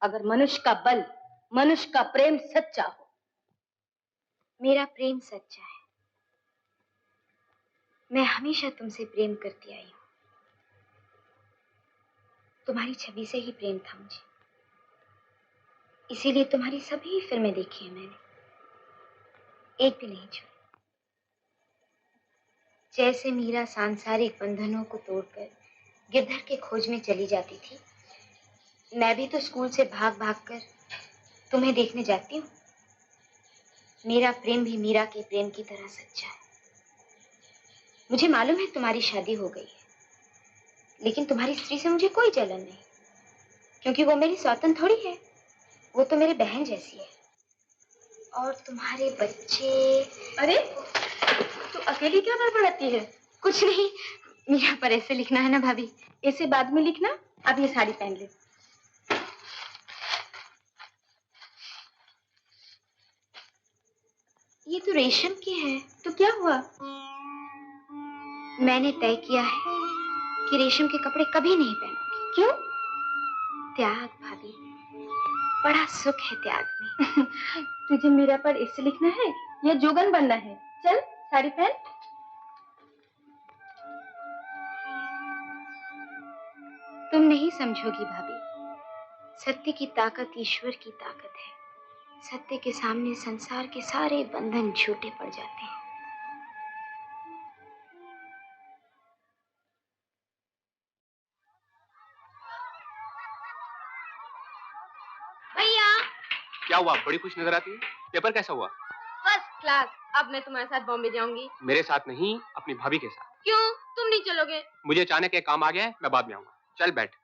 अगर मनुष्य का बल, मनुष्य का प्रेम सच्चा हो। मेरा प्रेम सच्चा है। मैं हमेशा तुमसे प्रेम करती आई हूँ। तुम्हारी छवि से ही प्रेम था मुझे, इसीलिए तुम्हारी सभी फिल्में देखी है मैंने, एक भी नहीं छोड़ी। जैसे मीरा सांसारिक बंधनों को तोड़कर गिरधर के खोज में चली जाती थी, मैं भी तो स्कूल से भाग भाग कर तुम्हें देखने जाती हूँ। मेरा प्रेम भी मीरा के प्रेम की तरह सच्चा है। मुझे मालूम है तुम्हारी शादी हो गई है, लेकिन तुम्हारी स्त्री से मुझे कोई जलन नहीं, क्योंकि वो मेरी सौतन थोड़ी है, वो तो मेरी बहन जैसी है। और तुम्हारे बच्चे। अरे तू अकेली क्या बड़बड़ाती है? कुछ नहीं, मीरा पर ऐसे लिखना है ना भाभी। ऐसे बाद में लिखना, अब ये साड़ी पहन ले। ये तो रेशम की है। तो क्या हुआ? मैंने तय किया है कि रेशम के कपड़े कभी नहीं पहनूंगी। क्यों? त्याग भाभी, बड़ा सुख है त्याग में। तुझे मीरा पर ऐसे लिखना है या जोगन बनना है? चल साड़ी पहन। तुम नहीं समझोगी भाभी, सत्य की ताकत ईश्वर की ताकत है। सत्य के सामने संसार के सारे बंधन झूठे पड़ जाते हैं। भैया, क्या हुआ? बड़ी खुश नजर आती है। पेपर कैसा हुआ? First class. अब मैं तुम्हारे साथ बॉम्बे जाऊंगी। मेरे साथ नहीं, अपनी भाभी के साथ। क्यों, तुम नहीं चलोगे? मुझे अचानक एक काम आ गया है, मैं बाद में आऊंगा। चल बैठ।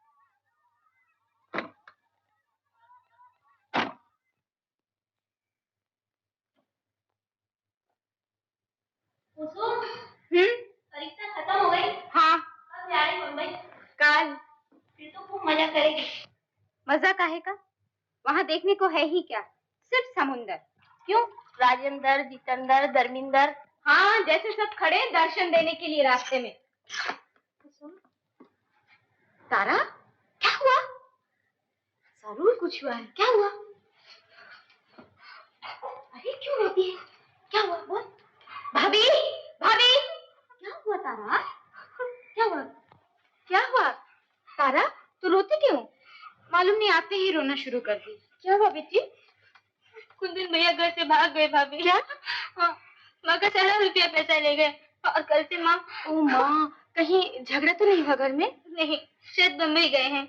परीक्षा खत्म हो गई? हाँ। कब जा रही मुंबई? कल। फिर तो खूब मजा करेगी। मजा काहे का? वहाँ देखने को है ही क्या? सिर्फ समुंदर। क्यों? राजेंद्र, जितेंद्र, धर्मिंदर। हाँ, जैसे सब खड़े दर्शन देने के लिए रास्ते में। तारा, क्या हुआ? जरूर कुछ हुआ है। क्या हुआ? अरे क्यों रोती है? क्या हुआ? बोल। भाभी, भाभी। क्या हुआ तारा? क्या हुआ? क्या हुआ? तारा, तू रोती क्यों? मालूम नहीं, आते ही रोना शुरू कर दी। क्या हुआ बेटी? कुंदन भैया घर से भाग गए भाभी। क्या? हाँ, माँ का सारा रुपया पैसा ले गए, और कल से माँ। ओ माँ, कहीं झगड़ा तो नहीं हुआ घर में? नहीं, शायद बम्बई गए हैं।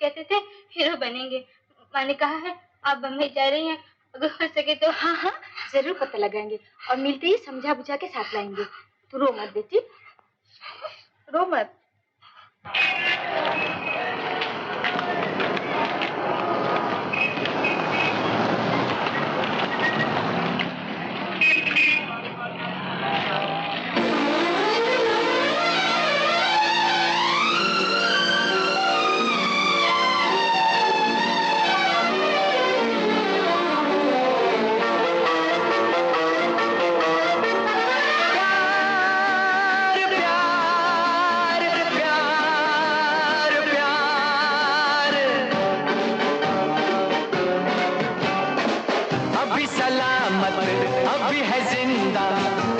कहते थे हीरो बनेंगे। माँ ने कहा है आप बम्बई जा रही हैं, अगर हो सके तो। हाँ हाँ, जरूर पता लगाएंगे और मिलते ही समझा बुझा के साथ लाएंगे। तू रो मत बेटी, रो मत। प्यार प्यार प्यार कयामत अभी है जिंदा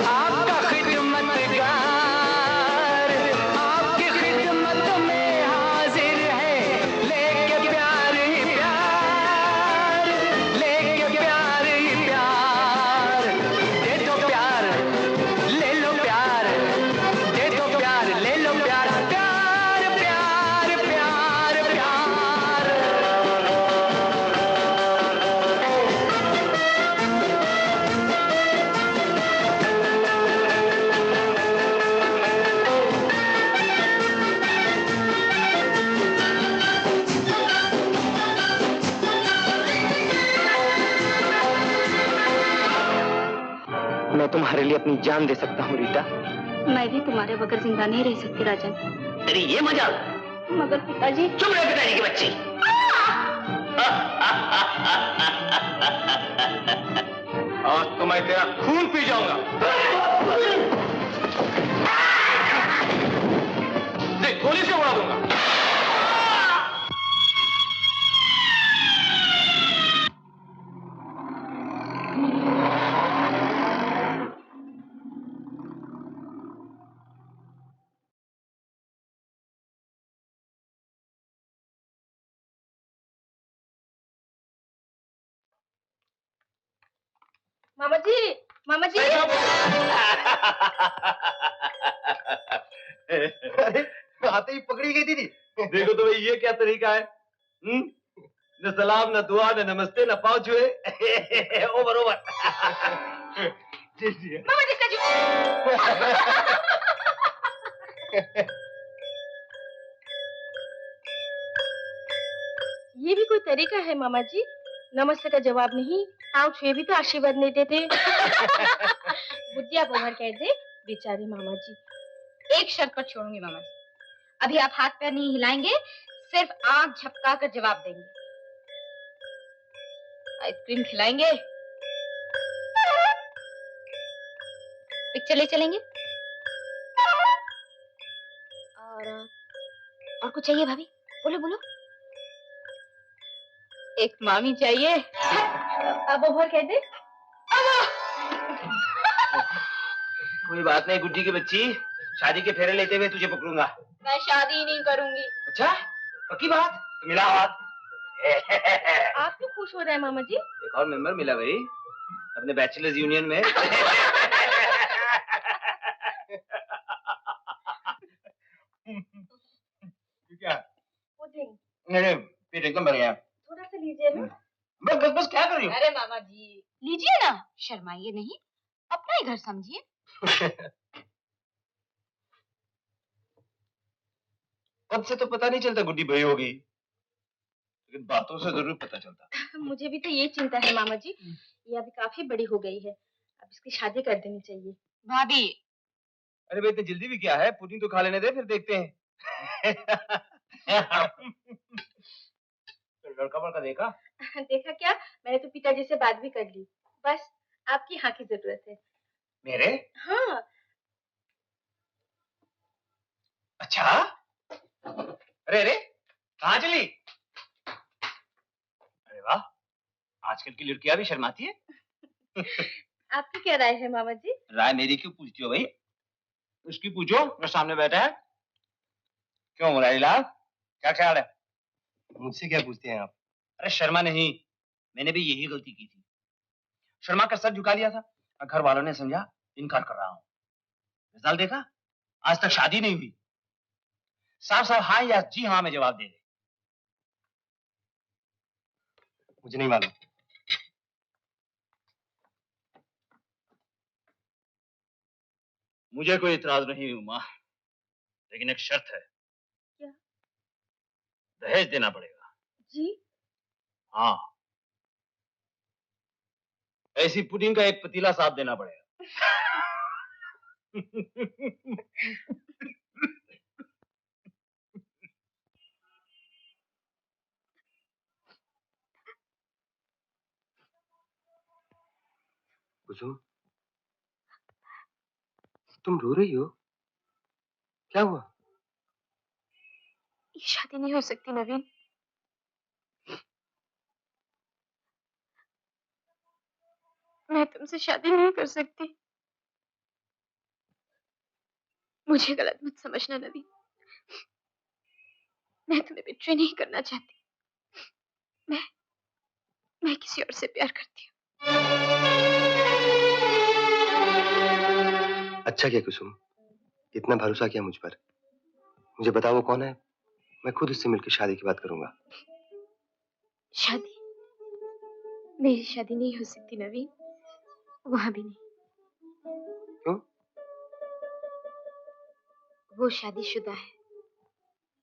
आपका खिदमतगार, आपकी खिदमत में हाजिर है लेके प्यार ही प्यार, लेके प्यार ही प्यार। दे दो प्यार ले लो प्यार, दे दो प्यार ले लो प्यार, प्यार प्यार प्यार प्यार। मैं तुम्हारे लिए अपनी जान दे सकता हूँ रीटा। मैं भी तुम्हारे बगैर जिंदा नहीं रह सकती राजन। तेरी ये मजाल। मगर पिताजी। चुप रहे पिताजी की बच्ची। आज तो मैं तेरा खून पी जाऊंगा। देख गोली से उड़ा दूंगा। मामा जी, मामा जी। अरे आते ही पकड़ी गई दीदी। देखो तो भाई ये क्या तरीका है? न सलाम न दुआ न नमस्ते न पाँव छुए। Over over. मामा जी का ये भी कोई तरीका है मामा जी? नमस्ते का जवाब नहीं, पाँव छुए भी तो आशीर्वाद नहीं देते। बुद्धिया बोहर कह दे बेचारे मामा जी। एक शर्त पर छोड़ूंगी मामा जी, अभी आप हाथ पैर नहीं हिलाएंगे, सिर्फ आंख झपका कर जवाब देंगे। आइसक्रीम खिलाएंगे? पिक्चर ले चलेंगे? और कुछ चाहिए भाभी? बोलो बोलो। एक मामी चाहिए। अब बोहर कह दे। कोई बात नहीं गुड्डी की बच्ची, शादी के फेरे लेते हुए तुझे पकड़ूंगा। मैं शादी नहीं करूंगी। अच्छा पक्की बात? तो मिला हाथ। आप क्यों खुश हो रहे हैं मामा जी? एक और मेंबर मिला भाई अपने बैचलर्स यूनियन में। क्या? पुडिंग। नहीं पेट एकदम भर गया। थोड़ा सा लीजिए ना। बस क्या कर रही हो? अरे मामा जी लीजिए ना, शर्माइए नहीं, अपना ही घर समझिए। अब से तो पता नहीं चलता गुड्डी भाई होगी, लेकिन बातों से जरूर पता चलता। मुझे भी तो ये चिंता है मामा जी, ये अभी काफी बड़ी हो गई है, अब इसकी शादी कर देनी चाहिए। भाभी। अरे भाई इतनी जल्दी भी क्या है, पुडिंग तो खा लेने दे फिर देखते हैं। तो लड़का बड़का देखा? देखा क्या, मैंने तो पिताजी से बात भी कर ली, बस आपकी हाँ की जरूरत है। मेरे? हाँ। अच्छा अरे अरे कहाँ चली? अरे वाह, आजकल की लड़कियां भी शर्माती है। आपकी क्या राय है मामा जी? राय मेरी क्यों पूछती हो भाई, उसकी पूछो जो सामने बैठा है। क्यों मुरारीलाल, क्या ख्याल है? मुझसे क्या पूछते हैं आप? अरे शर्मा नहीं, मैंने भी यही गलती की थी, शर्मा कर सर झुका लिया था, घर वालों ने समझा इनकार कर रहा हूं। रिजल्ट देखा, आज तक शादी नहीं हुई। साफ साफ हाँ या जी हाँ में जवाब दे दे। मुझे नहीं मालूम। मुझे कोई इतराज नहीं उमा, लेकिन एक शर्त है। क्या? दहेज देना पड़ेगा। जी? हाँ, ऐसी पुडिंग का एक पतीला साफ देना पड़ेगा। कुसुम, तुम रो रही हो? क्या हुआ? ये शादी नहीं हो सकती नवीन। मैं तुमसे शादी नहीं कर सकती। मुझे गलत मत समझना नवीन, मैं तुम्हें बिट्रे नहीं करना चाहती। मैं मैं किसी और से प्यार करती हूँ। अच्छा किया कुसुम, इतना भरोसा किया मुझ पर। मुझे बताओ वो कौन है, मैं खुद उससे मिलकर शादी की बात करूंगा। शादी? मेरी शादी नहीं हो सकती नवीन, वहां भी नहीं। क्यों? वो शादीशुदा है।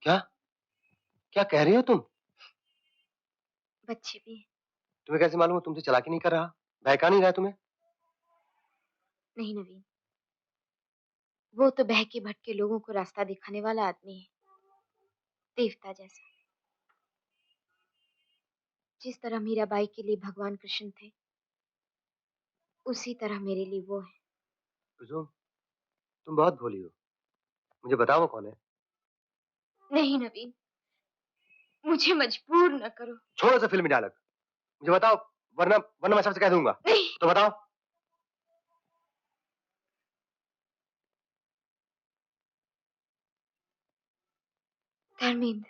क्या क्या कह रही हो तुम? बच्चे भी हैं। तुम्हें कैसे मालूम? तुमसे चालाकी नहीं कर रहा, बहका नहीं रहा तुम्हें? नहीं नवीन, वो तो बहके भटके लोगों को रास्ता दिखाने वाला आदमी है, देवता जैसा। जिस तरह मीराबाई के लिए भगवान कृष्ण थे, उसी तरह मेरे लिए वो है। कुसुम, तुम बहुत भोली हो। मुझे बताओ वो कौन है। नहीं नवीन, मुझे मजबूर न करो। छोड़ो से फिल्मी डायलॉग, मुझे बताओ, वरना वरना मैं सबसे कह दूंगा। नहीं। तो बताओ। धर्मेंद्र।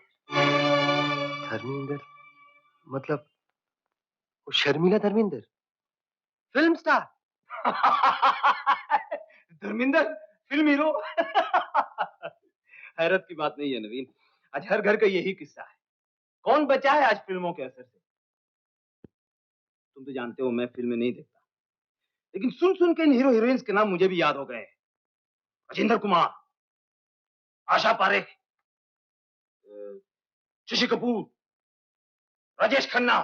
धर्मेंद्र? मतलब वो Sharmila Dharmendra, film star. Dharmendra film hero. हैरत की बात नहीं है नवीन, आज हर घर का यही किस्सा है। कौन बचा है आज फिल्मों के असर से? तुम तो जानते हो मैं फिल्में नहीं देखता, लेकिन सुन सुन के इन हीरो हीरोइंस के नाम मुझे भी याद हो गए। राजेंद्र कुमार, आशा पारेख, शशि कपूर, राजेश खन्ना।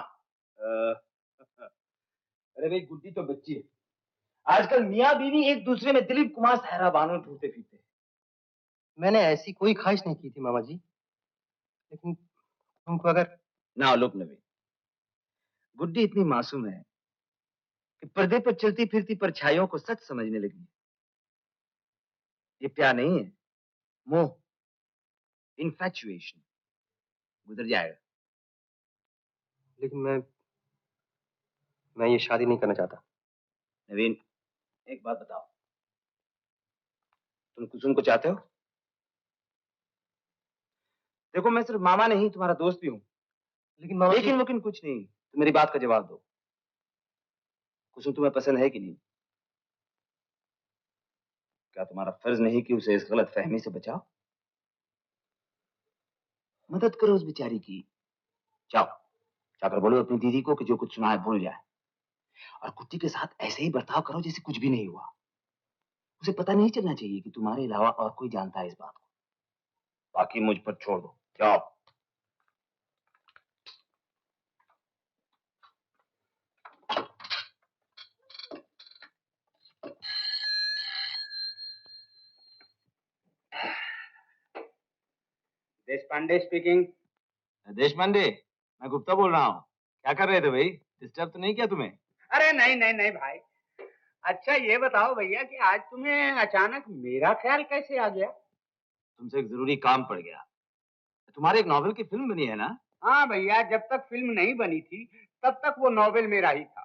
अरे भाई गुड्डी तो बच्ची है, आजकल मियाँ बीवी एक दूसरे में दिलीप कुमार सायरा बानो ढूंढते फिरते हैं। मैंने ऐसी कोई ख्वाहिश नहीं की थी मामा जी, लेकिन तुमको अगर... ना लोक नवीन, गुड्डी इतनी मासूम है कि पर्दे पर चलती फिरती परछाइयों को सच समझने लगी। ये प्यार नहीं है, मोह, इन्फैचुएशन, गुजर जाएगा। लेकिन मैं ये शादी नहीं करना चाहता। नवीन, एक बात बताओ, तुम कुसुम को चाहते हो? देखो मैं सिर्फ मामा नहीं तुम्हारा दोस्त भी हूं। लेकिन मामा जी... लेकिन कुछ नहीं, तो मेरी बात का जवाब दो। कुसुम तुम्हें पसंद है कि नहीं? क्या तुम्हारा फर्ज नहीं कि उसे इस गलत फहमी से बचाओ? मदद करो उस बेचारी की। जाओ जाकर बोलो अपनी दीदी को कि जो कुछ सुना है भूल जाए, और कुट्टी के साथ ऐसे ही बर्ताव करो जैसे कुछ भी नहीं हुआ। उसे पता नहीं चलना चाहिए कि तुम्हारे अलावा और कोई जानता है इस बात को। बाकी मुझ पर छोड़ दो, जाओ। देशपांडे स्पीकिंग। देशपांडे, मैं गुप्ता बोल रहा हूँ। क्या कर रहे थे भाई? डिस्टर्ब तो नहीं किया तुम्हें? अरे नहीं नहीं नहीं भाई। अच्छा ये बताओ भैया कि आज तुम्हें अचानक मेरा ख्याल कैसे आ गया? तुमसे एक जरूरी काम पड़ गया। तुम्हारे एक नॉवेल की फिल्म बनी है ना? हाँ भैया, जब तक फिल्म नहीं बनी थी तब तक वो नॉवेल मेरा ही था।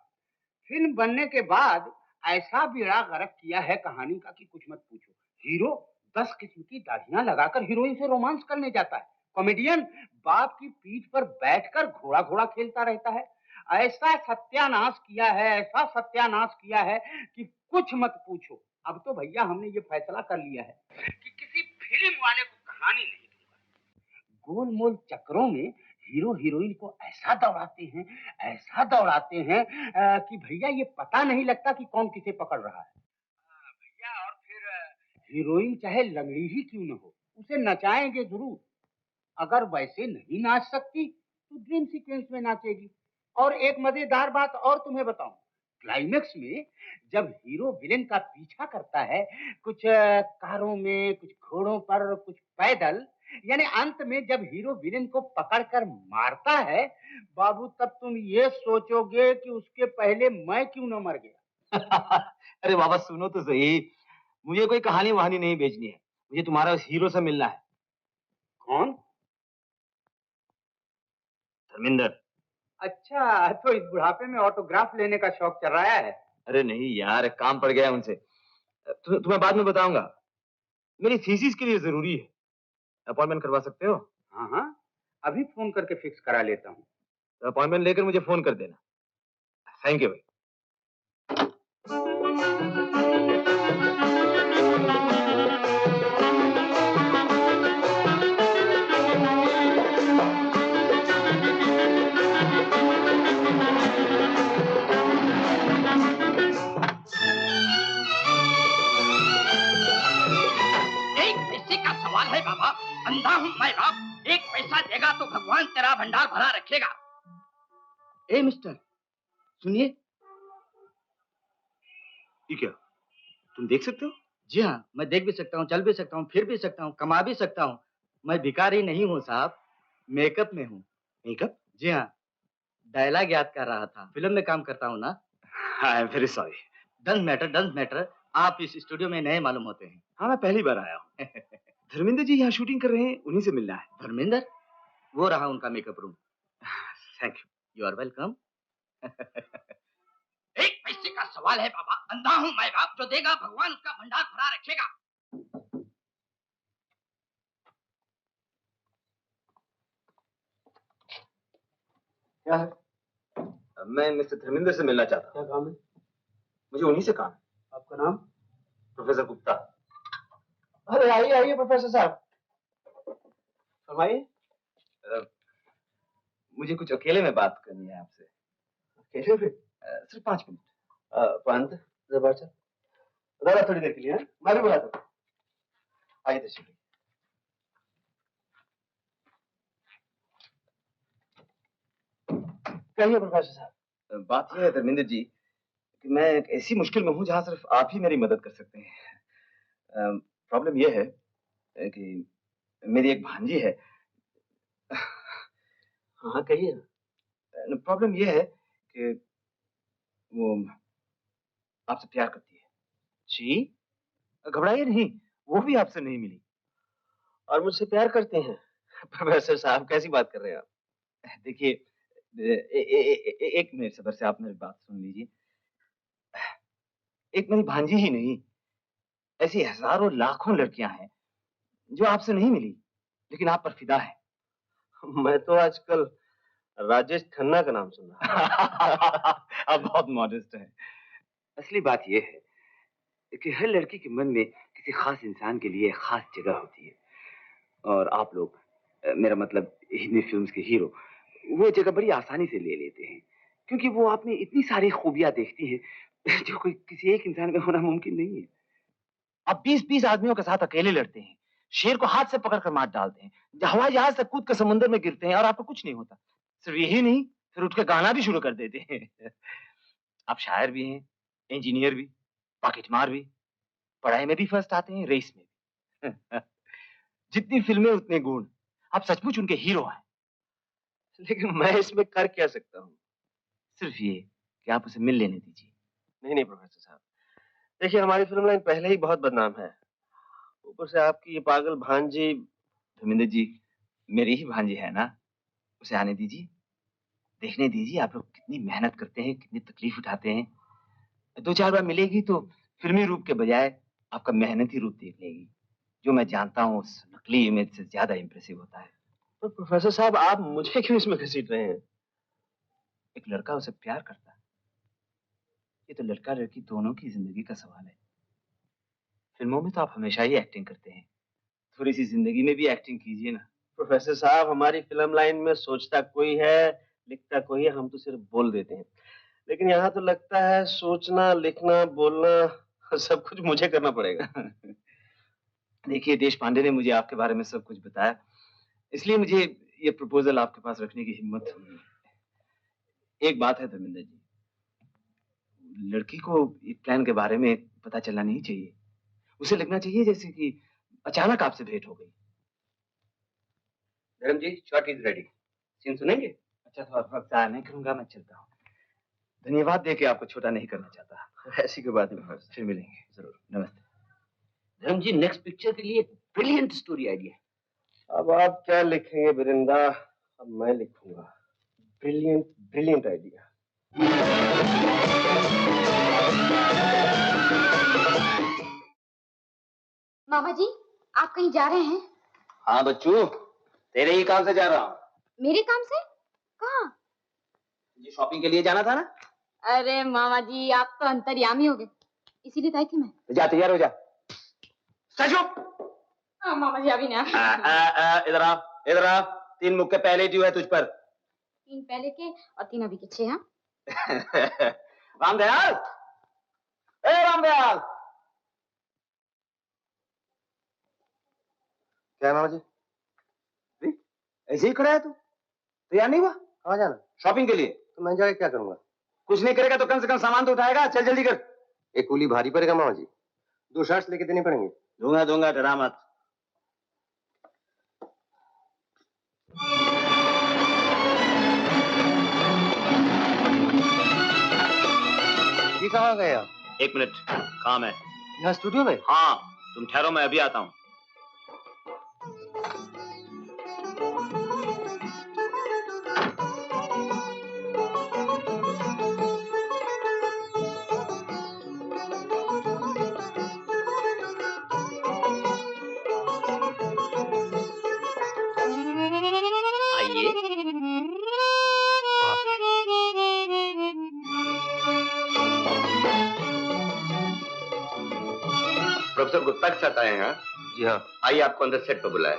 फिल्म बनने के बाद ऐसा बेड़ा गर्क किया है कहानी का कि कुछ मत पूछो। हीरो 10 किस्म की दाढ़ियां लगाकर हीरोइन से रोमांस करने जाता है। कॉमेडियन बाप की पीठ पर बैठकर घोड़ा घोड़ा खेलता रहता है। ऐसा सत्यानाश किया है, ऐसा सत्यानाश किया है कि कुछ मत पूछो। अब तो भैया हमने ये फैसला कर लिया है कि किसी फिल्म वाले को कहानी नहीं दूंगा। गोलमोल चक्रों में हीरो हीरोइन को ऐसा दौड़ाते हैं कि भैया ये पता नहीं लगता कि कौन किसे पकड़ रहा है। भैया और फिर हीरोइन चाहे लंगड़ी ही क्यों न हो, उसे नचाएंगे जरूर। अगर वैसे नहीं नाच सकती तो ड्रीम सीक्वेंस में नाचेगी। और एक मजेदार बात और तुम्हें बताऊं, क्लाइमेक्स में जब हीरो विलेन का पीछा करता है, कुछ कारों में, कुछ घोड़ों पर, कुछ पैदल, यानी अंत में जब हीरो विलेन को पकड़कर मारता है, बाबू तब तुम ये सोचोगे कि उसके पहले मैं क्यों न मर गया। अरे बाबा सुनो तो सही, मुझे कोई कहानी वहानी नहीं बेचनी है, मुझे तुम्हारा उस हीरो से मिलना है। कौन? धर्मेंद्र। अच्छा, तो इस बुढ़ापे में ऑटोग्राफ लेने का शौक चल रहा है। अरे नहीं यार, एक काम पड़ गया है उनसे। तुम्हें बाद में बताऊंगा। मेरी थीसिस के लिए जरूरी है। अपॉइंटमेंट करवा सकते हो? हाँ हाँ, अभी फोन करके फिक्स करा लेता हूँ। तो अपॉइंटमेंट लेकर मुझे फोन कर देना। थैंक यू भाई। सवाल है बाबा, अंधा हूँ मैं बाप, 1 पैसा देगा तो भगवान तेरा भंडार भरा रखेगा। ए मिस्टर, सुनिए। ये क्या, तुम देख सकते हो? जी हाँ, मैं देख भी सकता हूँ, चल भी सकता हूँ, फिर भी सकता हूँ, कमा भी सकता हूँ। मैं भिखारी नहीं हूँ साहब, मेकअप में हूँ। मेकअप? जी हाँ, डायलॉग याद कर रहा था, फिल्म में काम करता हूँ ना। आई am very sorry. Don't matter, आप इस स्टूडियो में नए मालूम होते हैं। हाँ, मैं पहली बार आया हूँ। धर्मेंद्र जी यहाँ शूटिंग कर रहे हैं, उन्हीं से मिलना है। धर्मेंद्र? वो रहा उनका makeup room. Thank you. You are welcome. 1 पैसे का सवाल है बाबा, अंधा हूँ मैं बाप, जो देगा भगवान उसका भंडार भरा रखेगा। क्या है? मैं मिस्टर धर्मेंद्र से मिलना चाहता हूँ। क्या काम है? मुझे उन्हीं से काम है। आपका नाम? प्रोफेसर गुप्ता। अरे आइए आइए प्रोफेसर साहब, फरमाइए। मुझे कुछ अकेले में बात करनी है आपसे। अकेले में? सिर्फ 5 मिनट। पंत, जबरदस्त। दादा थोड़ी देर के लिए, मैं भी बुलाता हूँ। आइए तशरीफ। कहिए प्रोफेसर साहब। बात यह है धर्मेंद्र जी कि मैं एक ऐसी मुश्किल में हूँ जहाँ सिर्फ आप ही मेरी मदद कर सकते हैं। प्रॉब्लम यह है कि मेरी एक भांजी है। हाँ कहिए। प्रॉब्लम यह है कि वो आपसे प्यार करती है। जी? घबराइए नहीं, वो भी आपसे नहीं मिली। और मुझसे प्यार करते हैं? प्रोफेसर साहब कैसी बात कर रहे हैं आप? देखिए, एक मिनट सब्र से आप मेरी बात सुन लीजिए। एक मेरी भांजी ही नहीं, ऐसी हजारों लाखों लड़कियां हैं जो आपसे नहीं मिली लेकिन आप पर फिदा है। मैं तो आजकल राजेश खन्ना का नाम सुन रहा हूं। आप बहुत मॉडेस्ट हैं। असली बात यह है कि हर लड़की के मन में किसी खास इंसान के लिए खास जगह होती है, और आप लोग, मेरा मतलब हिंदी फिल्म्स के हीरो, वो जगह बड़ी आसानी से ले लेते हैं क्योंकि वो आप में इतनी सारी खूबियां देखती हैं जो कोई किसी एक इंसान में होना मुमकिन नहीं है। आप 20-20 आदमियों के साथ अकेले लड़ते हैं, शेर को हाथ से पकड़कर मार डालते हैं, हवाई जहाज से कूद कर समुद्र में गिरते हैं और आपको कुछ नहीं होता। सिर्फ यही नहीं, फिर उठ के गाना भी शुरू कर देते हैं। आप शायर भी हैं, इंजीनियर भी, पॉकेटमार भी, पढ़ाई में भी फर्स्ट आते हैं, रेस में भी। जितनी फिल्में उतने गुण। आप सचमुच उनके हीरो हैं। लेकिन मैं इसमें कर क्या सकता हूँ? सिर्फ ये कि आप उसे मिल लेने दीजिए। नहीं प्रोफेसर साहब, देखिए हमारी फिल्म लाइन पहले ही बहुत बदनाम है, ऊपर से आपकी ये पागल भांजी। धर्मेंद्र जी, मेरी ही भांजी है ना, उसे आने दीजिए, देखने दीजिए आप लोग कितनी मेहनत करते हैं, कितनी तकलीफ उठाते हैं। 2-4 बार मिलेगी तो फिल्मी रूप के बजाय आपका मेहनती रूप देख लेगी, जो मैं जानता हूँ उस नकली इमेज से ज्यादा इंप्रेसिव होता है। तो प्रोफेसर साहब आप मुझे क्यों इसमें घसीट रहे हैं? एक लड़का उसे प्यार करता है, ये तो लड़का लड़की दोनों की जिंदगी का सवाल है। फिल्मों में तो आप हमेशा ही एक्टिंग करते हैं, थोड़ी सी जिंदगी में भी एक्टिंग कीजिए ना। प्रोफेसर साहब, हमारी फिल्म लाइन में सोचता कोई है, लिखता कोई है, हम तो सिर्फ बोल देते हैं। लेकिन यहाँ तो लगता है सोचना, लिखना, बोलना सब कुछ मुझे करना पड़ेगा। देखिए, देश पांडे ने मुझे आपके बारे में सब कुछ बताया, इसलिए मुझे ये प्रपोजल आपके पास रखने की हिम्मत हुई। एक बात है धर्मेंद्र जी, लड़की को इस प्लान के बारे में पता चलना नहीं चाहिए। उसे लगना चाहिए जैसे कि अचानक आपसे भेंट हो गई। धर्म जी, शॉट इज रेडी। सीन सुनेंगे? अच्छा, तो आप वक्त आया नहीं करूंगा, मैं चलता हूँ। धन्यवाद देके आपको छोटा नहीं करना चाहता। ऐसी कोई बात नहीं, फिर मिलेंगे जरूर। नमस्ते। धर्म जी, नेक्स्ट पिक्चर के लिए ब्रिलियंट स्टोरी आइडिया। अब आप क्या लिखेंगे बिरिंदा? अब मैं लिखूंगा ब्रिलियंट आइडिया। मामा जी, आप कहीं जा रहे हैं? हाँ बच्चू, तेरे ही काम से जा रहा हूँ। मेरे काम से? कहाँ? ये शॉपिंग के लिए जाना था ना? अरे मामा जी, आप तो अंतर्यामी हो गए, इसीलिए तो आई थी मैं। जा तैयार हो जा। सचो? मामा जी अभी ना। इधर आ, इधर आ। 3 मुक्के पहले ड्यू है तुझ पर। 3 पहले के और 3 अभी के 6। हाँ रामदयाल, ए रामदयाल। क्या है मामा जी? ऐसे ही खड़ा है तू? तैयार नहीं हुआ? कहाँ जाना? शॉपिंग के लिए। तो मैं जाके क्या करूंगा? कुछ नहीं करेगा तो कम से कम सामान तो उठाएगा। चल जल्दी कर। एक कूली भारी पड़ेगा मामा जी। 2 शर्ट्स लेके देने पड़ेंगे। दूंगा दूंगा, डरा मत। ये कहाँ गए आप? 1 मिनट, काम है। यहाँ स्टूडियो में? हाँ, तुम ठहरो, मैं अभी आता हूँ। प्रोफेसर गुप्ता के साथ आए हैं? जी हाँ। आइए, आपको अंदर सेट पर बुलाया।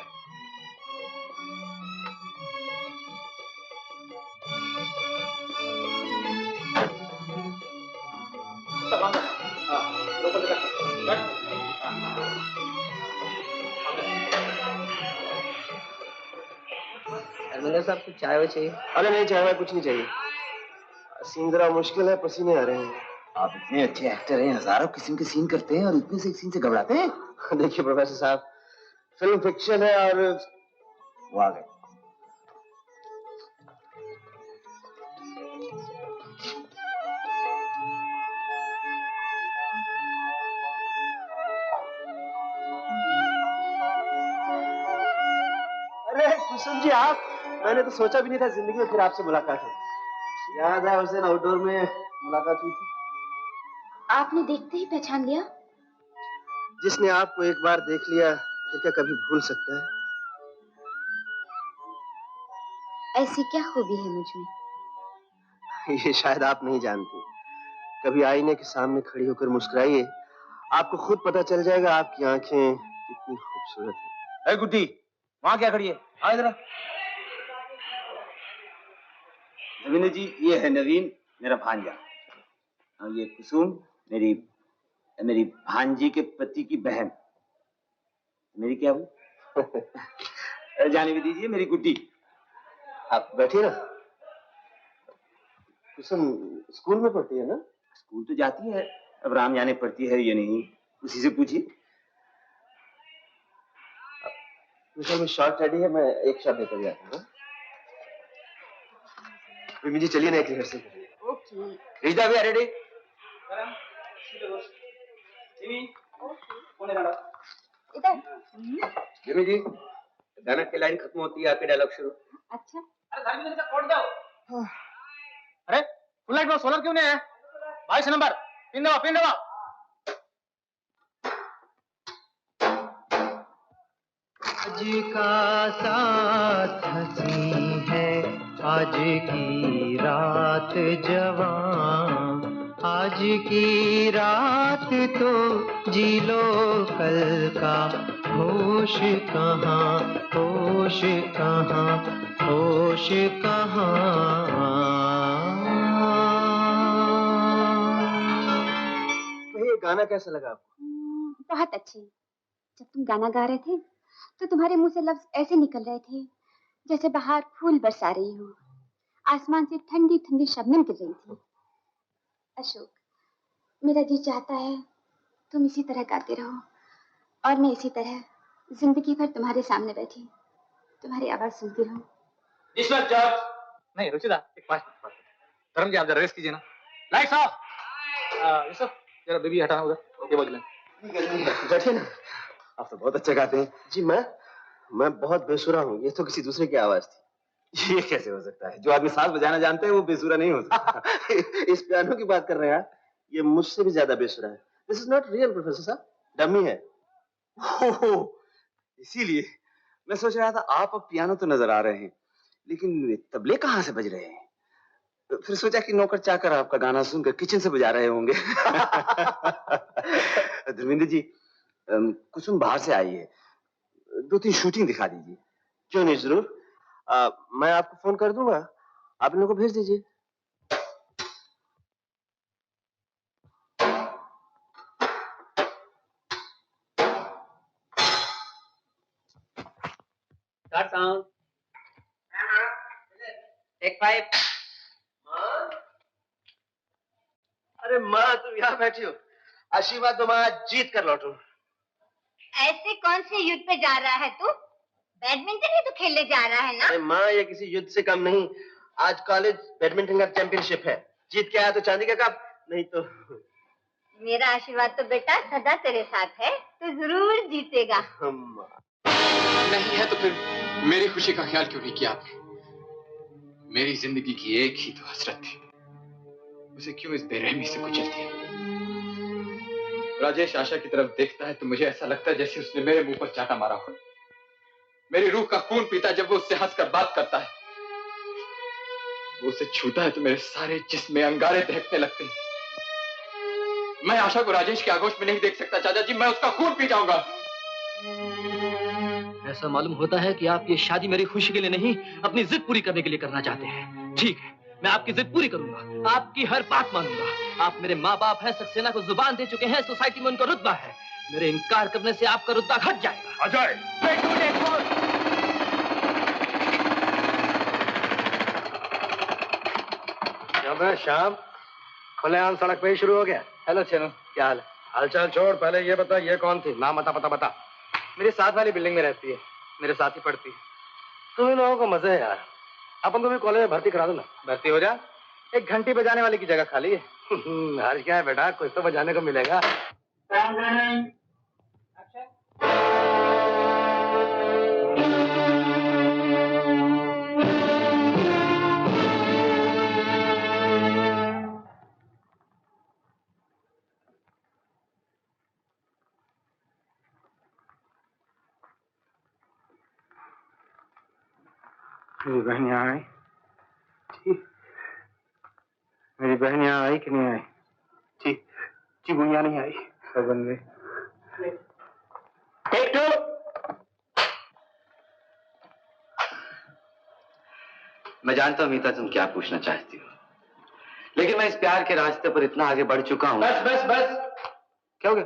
धर्मेंद्र साहब कुछ चाय चाहिए? अरे नहीं, चाय कुछ नहीं चाहिए। सीन जरा मुश्किल है, पसीने आ रहे हैं। आप इतने अच्छे एक्टर हैं, हजारों किस्म के सीन करते हैं और इतने से एक सीन से घबराते हैं। देखिए प्रोफेसर साहब, फिल्म फिक्शन है और वो आ गए। अरे कुसुम जी आप, मैंने तो सोचा भी नहीं था जिंदगी में फिर आपसे मुलाकात हो। याद है उस दिन आउटडोर में मुलाकात हुई थी? आपने देखते ही पहचान लिया? जिसने आपको एक बार देख लिया फिर क्या कभी भूल सकता है? ऐसी क्या खूबी है मुझ में? ये शायद आप नहीं जानती। कभी आईने के सामने खड़ी होकर मुस्कुराइए, आपको खुद पता चल जाएगा आपकी आंखें कितनी खूबसूरत हैं। गुड्डी, वहां क्या खड़ी है? आ इधर। नवीन जी, ये है नवीन, मेरा भांजा। और ये कुसुम, मेरी भांजी के पति की बहन। मेरी क्या हुई? जाने भी दीजिए, मेरी गुड्डी। आप बैठिए ना। कुसुम स्कूल में पढ़ती है ना? स्कूल तो जाती है, अब राम जाने पढ़ती है ये नहीं, उसी से पूछिए। कुसुम शॉर्ट रेडी है, मैं एक शॉट लेकर जाता हूँ। रिमी जी चलिए ना, एक रिहर्सल करिए। ओके। रिश्ता भी रेडी? इधर। रिमी जी, गाना की लाइन खत्म होती है, आपके डायलॉग शुरू। अच्छा। अरे घर में कोड दो। अरे फुल लाइट में सोलर क्यों नहीं है? 22 नंबर पिन दबाओ, पिन दबाओ। आज का साथ हंसी है, आज की रात जवां, आज की रात तो जी लो, कल का होश कहाँ, होश कहाँ, होश कहाँ। तो ये गाना कैसा लगा आपको? बहुत अच्छे। जब तुम गाना गा रहे थे तो तुम्हारे मुंह से लफ्ज ऐसे निकल रहे थे जैसे बाहर फूल बरसा रही हो, आसमान से ठंडी ठंडी शबनम गिर रही थी। अशोक, मेरा जी चाहता है तुम इसी तरह गाते रहो और मैं इसी तरह जिंदगी भर तुम्हारे सामने बैठी तुम्हारी आवाज सुनती रहूं। नहीं रुचिदा, एक पास धर्म जी आप जरा रेस्ट कीजिए ना। Lights off. यूसुफ जरा बेबी हटाना उधर, ये बदलें। बैठिए ना। आप तो बहुत अच्छा गाते हैं जी। मैं बहुत बेसुरा हूँ, ये तो किसी दूसरे की आवाज थी। ये कैसे हो सकता है? जो आदमी साज बजाना जानते हैं वो बेसुरा नहीं हो सकता। इस पियानो की बात कर रहे हैं आप? ये मुझसे भी ज्यादा बेसुरा है। This is not real professor साहब, डमी है। इसीलिए मैं सोच रहा था आप अब पियानो तो नजर आ रहे हैं, लेकिन तबले कहाँ से बज रहे हैं? फिर सोचा कि नौकर चाकर आपका गाना सुनकर किचन से बजा रहे होंगे। धर्मेंद्र जी, कुसुम बाहर से आई है, 2-3 शूटिंग दिखा दीजिए। क्यों नहीं, जरूर। मैं आपको फोन कर दूंगा, आप इन लोगों को भेज दीजिए। Start sound, take 5। अरे माँ, तुम यहाँ बैठी हो, आशीर्वाद दो माँ, जीत कर लौटूं। ऐसे कौन से युद्ध पे जा रहा है तू? बैडमिंटन ही तो खेलने जा रहा है ना? अरे माँ, ये किसी युद्ध से कम नहीं। आज कॉलेज बैडमिंटन का चैंपियनशिप है, जीत के आया तो चांदी का कप, नहीं तो। मेरा आशीर्वाद तो बेटा सदा तेरे साथ है, तू जरूर जीतेगा। नहीं है तो फिर मेरी खुशी का ख्याल क्यों नहीं किया आपने? मेरी जिंदगी की एक ही तो हसरत थी, उसे क्यों इस बेरहमी से कुचल दिया? राजेश आशा की तरफ देखता है तो मुझे ऐसा लगता है जैसे उसने मेरे मुंह पर चाटा मारा हो। मेरी रूह का खून पीता जब वो उससे हंसकर बात करता है, वो उसे छूता है तो मेरे सारे जिस्म में अंगारे दहकने लगते हैं। मैं आशा को राजेश के आगोश में नहीं देख सकता चाचा जी, मैं उसका खून पी जाऊंगा। ऐसा मालूम होता है कि आप ये शादी मेरी खुशी के लिए नहीं, अपनी जिद पूरी करने के लिए करना चाहते हैं। ठीक है, मैं आपकी जिद पूरी करूंगा, आपकी हर बात मानूंगा। आप मेरे माँ बाप हैं, सक्सेना को जुबान दे चुके हैं, सोसाइटी में उनका रुतबा है। मेरे इनकार करने से आपका रुतबा घट जाएगा। अजय, श्याम, खुलेआम सड़क पे ही शुरू हो गया। हेलो चलो, क्या हाल है? हालचाल छोड़, पहले ये बता ये कौन थी? नाम बता, पता बता। मेरे साथ वाली बिल्डिंग में रहती है, मेरे साथ ही पढ़ती है। तुम इन लोगों को मजे है यार। अपन को भी कॉलेज में भर्ती करा दो ना। भर्ती हो जा, एक घंटी बजाने वाले की जगह खाली है। हर्ष क्या है बेटा, कुछ तो बजाने को मिलेगा। मेरी बहन यहाँ आई? ठीक, मेरी बहन यहाँ आई कि नहीं आई? ठीक, जी वो यहाँ नहीं आई। सब बन गई। टेक 2। मैं जानता हूँ मीता तुम क्या पूछना चाहती हो, लेकिन मैं इस प्यार के रास्ते पर इतना आगे बढ़ चुका हूँ। बस बस बस, क्या हो गया?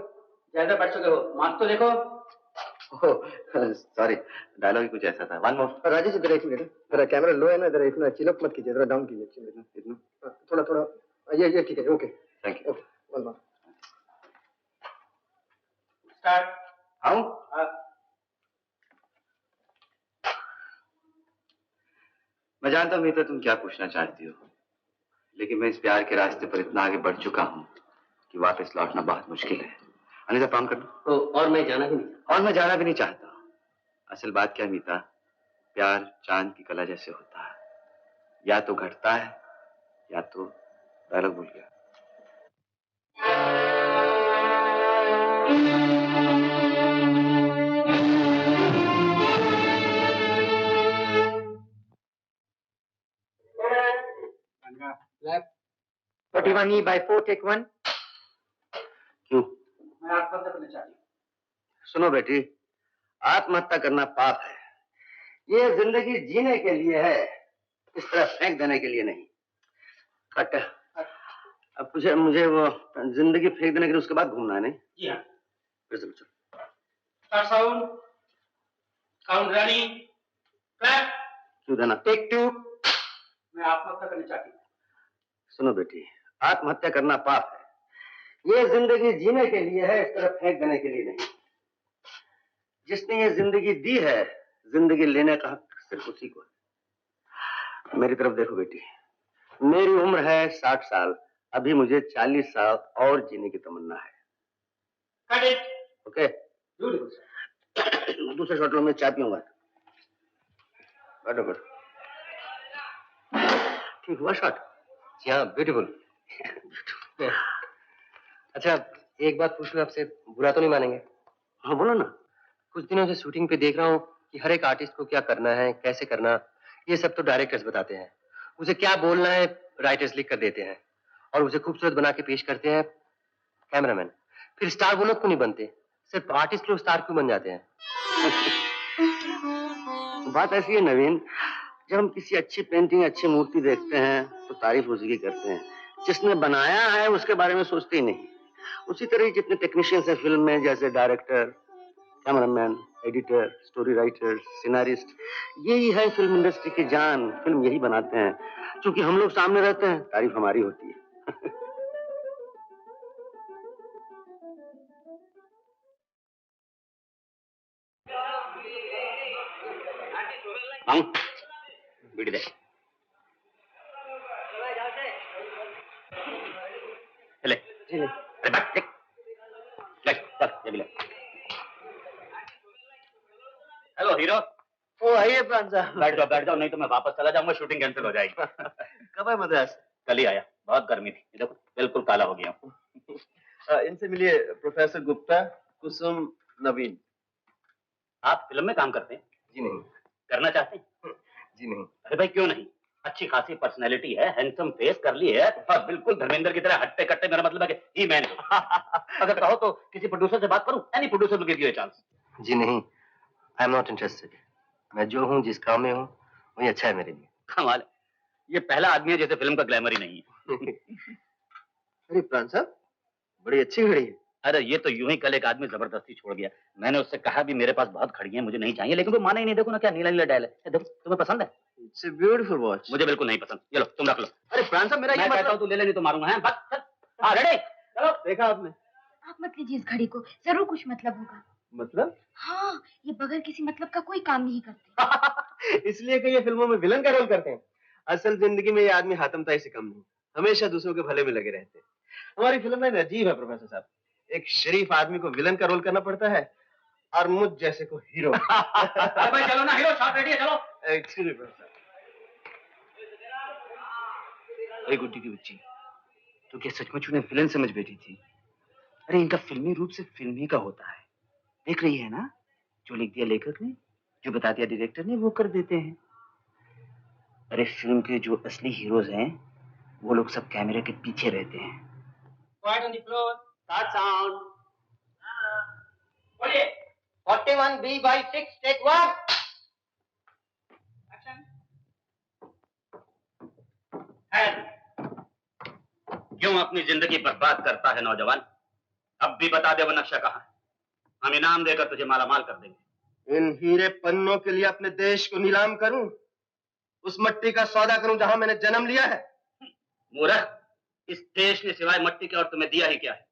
ज्यादा बढ़ चुके हो, मार्क्स तो देखो। सॉरी, डायलॉग ही कुछ ऐसा था। One more. राजेश इधर एक मिनट, मेरा कैमरा लो है ना, इधर इतना चिलअप मत कीजिए, जरा डाउन कीजिए। इतना थोड़ा थोड़ा, ये ठीक है। Okay, thank you. Okay, one more. Start. आऊं? मैं जानता हूँ मीता तुम क्या पूछना चाहती हो, लेकिन मैं इस प्यार के रास्ते पर इतना आगे बढ़ चुका हूँ कि वापस लौटना बहुत मुश्किल है। अनिता काम कर लो। तो और मैं जाना भी नहीं। और मैं जाना भी नहीं चाहता। असल बात क्या है मीता, प्यार चांद की कला जैसे होता है, या तो घटता है या तो। डायलॉग भूल गया। Left 41E/4 take 1। क्यों? मैं आत्महत्या करना चाहती हूँ। सुनो बेटी, आत्महत्या करना पाप है। ये जिंदगी जीने के लिए है, इस तरह फेंक देने के लिए नहीं। कट। अब मुझे वो जिंदगी फेंक देने के लिए उसके बाद घूमना है, नहीं? जी हाँ। फिर से पूछो। Start sound, count ready, clap. क्यों देना? टेक 2। मैं आत्महत्या करना चाहती हूँ। सुनो बेटी, आत्महत्या करना पाप है। ये जिंदगी जीने के लिए है, इस तरह फेंक देने के लिए नहीं। जिसने ये जिंदगी दी है, जिंदगी लेने का हक सिर्फ उसी को है। मेरी तरफ देखो बेटी, मेरी उम्र है 60 साल, अभी मुझे 40 साल और जीने की तमन्ना है। Cut it. Okay, beautiful. दूसरे शॉट लो, मैं चाय पीऊंगा। बैठो बैठो। ठीक हुआ शॉट? हाँ, ब्यूटीफुल। अच्छा, एक बात पूछूं आपसे, बुरा तो नहीं मानेंगे? हाँ बोलो ना। कुछ दिनों से शूटिंग पे देख रहा हूँ कि हर एक आर्टिस्ट को क्या करना है, कैसे करना, ये सब तो डायरेक्टर्स बताते हैं। उसे क्या बोलना है राइटर्स लिख कर देते हैं, और उसे खूबसूरत बना के पेश करते हैं कैमरामैन। फिर स्टार वो लोग क्यों नहीं बनते? सिर्फ आर्टिस्ट लोग स्टार क्यों बन जाते हैं? बात ऐसी है नवीन, जब हम किसी अच्छी पेंटिंग, अच्छी मूर्ति देखते हैं तो तारीफ उसी की करते हैं। जिसने बनाया है उसके बारे में सोचते ही नहीं। उसी तरह जितने टेक्नीशियंस हैं फिल्म में, जैसे director, cameraman, editor, story writer, scenarist, यही है फिल्म इंडस्ट्री की जान। फिल्म यही बनाते हैं। क्योंकि हम लोग सामने रहते हैं, तारीफ हमारी होती है। बीड़ी दे। ले ले। अरे बैठ, ले चल, ये भी ले। Hello hero. ओ आइए प्राण साहब। बैठ जाओ, नहीं तो मैं वापस चला जाऊंगा, शूटिंग कैंसिल हो जाएगी। कब है मद्रास? कल ही आया, बहुत गर्मी थी, देखो बिल्कुल काला हो गया हूँ। इनसे मिलिए, प्रोफेसर गुप्ता, कुसुम, नवीन। आप फिल्म में काम करते हैं? जी नहीं। करना चाहते हैं? जी नहीं। अरे भाई क्यों नहीं, अच्छी खासी पर्सनैलिटी है, हैंडसम फेस कर ली है, और बिल्कुल धर्मेंद्र की तरह हट्टे कट्टे। मेरा मतलब है कि ही मैन। अगर कहो तो किसी प्रोड्यूसर से बात करूं, any producer will give you a chance. जी नहीं, आई एम नॉट इंटरेस्टेड। मैं जो हूँ, जिस काम में हूँ, वही अच्छा है मेरे लिए। कमाल है, ये पहला आदमी है जैसे फिल्म का ग्लैमर ही नहीं है। अरे प्राण साहब, बड़ी अच्छी घड़ी है। अरे ये तो यूं ही कल एक आदमी जबरदस्ती छोड़ गया। मैंने उससे कहा भी मेरे पास बहुत घड़ी है, मुझे नहीं चाहिए, लेकिन वो माना ही नहीं। देखो ना क्या नीला नीला डायल है। देखो तुम्हें पसंद है? It's a beautiful watch. मुझे बिल्कुल नहीं पसंद, ये लो तुम रख लो। अरे प्राण साहब, मेरा ये मैं कहता हूं तू ले ले, नहीं तो मारूंगा। हैं बस चल। हां रेडी, चलो। देखा आपने? आप मत लीजिए इस घड़ी को, जरूर कुछ मतलब होगा। मतलब? हाँ, ये बगैर किसी मतलब का कोई काम नहीं करते। इसलिए कि ये फिल्मों में विलन का रोल करते हैं। असल जिंदगी में ये आदमी हातमताई से कम नहीं, हमेशा दूसरों के भले में लगे रहते हैं। हमारी फिल्म में अजीब है प्रोफेसर साहब, एक शरीफ आदमी को विलन का रोल करना पड़ता है और मुझ जैसे को हीरो। भाई चलो ना हीरो, शॉट रेडी है, चलो। एक्चुअली प्रोफेसर, अरे गुड्डी की बच्ची, तो क्या सचमुच उन्हें विलन समझ बैठी थी? अरे इनका फिल्मी रूप से फिल्मी का होता है, देख रही है ना? जो लिख दिया लेखक ने, जो बता दिया डायरेक्टर ने, वो कर देते हैं। अरे फिल्म के जो असली हीरोज हैं, वो लोग सब कैमरे के पीछे रहते हैं। Quiet on the floor. Start sound. बोलिए। 41B/6 take 1. Action. क्यों अपनी जिंदगी बर्बाद करता है नौजवान? अब भी बता दे वो नक्शा कहाँ है, हम इनाम देकर तुझे मालामाल कर देंगे। इन हीरे पन्नों के लिए अपने देश को नीलाम करूं, उस मट्टी का सौदा करूं जहां मैंने जन्म लिया है। मूर्ख, इस देश ने सिवाय मट्टी के और तुम्हें दिया ही क्या है?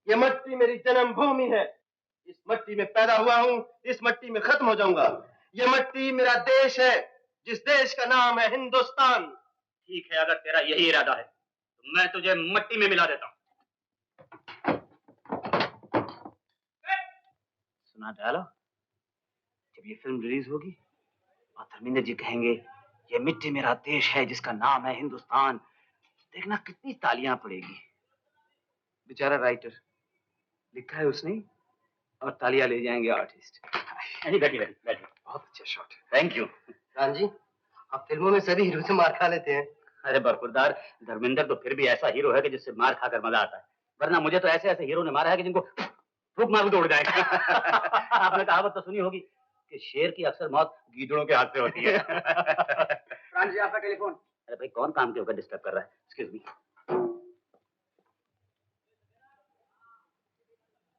ये मट्टी मेरी जन्मभूमि है, इस मट्टी में पैदा हुआ हूं, इस मट्टी में खत्म हो जाऊंगा। ये मट्टी मेरा देश है, जिस देश का नाम है हिंदुस्तान। ठीक है, अगर तेरा यही इरादा है तो मैं तुझे मट्टी में मिला देता हूं। सुना डालो, जब ये फिल्म रिलीज होगी और धर्मेंद्र जी कहेंगे ये मिट्टी मेरा देश है जिसका नाम है हिंदुस्तान, देखना कितनी तालियां पड़ेगी। बेचारा राइटर, लिखा है उसने और तालियां ले जाएंगे आर्टिस्ट। बैठिए। बहुत अच्छा शॉट है। Thank you. राम जी, आप फिल्मों में सभी हीरो से मार खा लेते हैं। अरे बरखुरदार, धर्मेंद्र तो फिर भी ऐसा हीरो है कि जिससे मार खाकर मजा आता है, वरना मुझे तो ऐसे ऐसे हीरो ने मारा है कि जिनको फूक मार के उड़ जाए। आपने कहावत तो सुनी होगी कि शेर की अक्सर मौत गीदड़ों के हाथ से होती है। प्राण जी, आपका टेलीफोन। अरे भाई कौन काम के होकर डिस्टर्ब कर रहा है? Excuse me.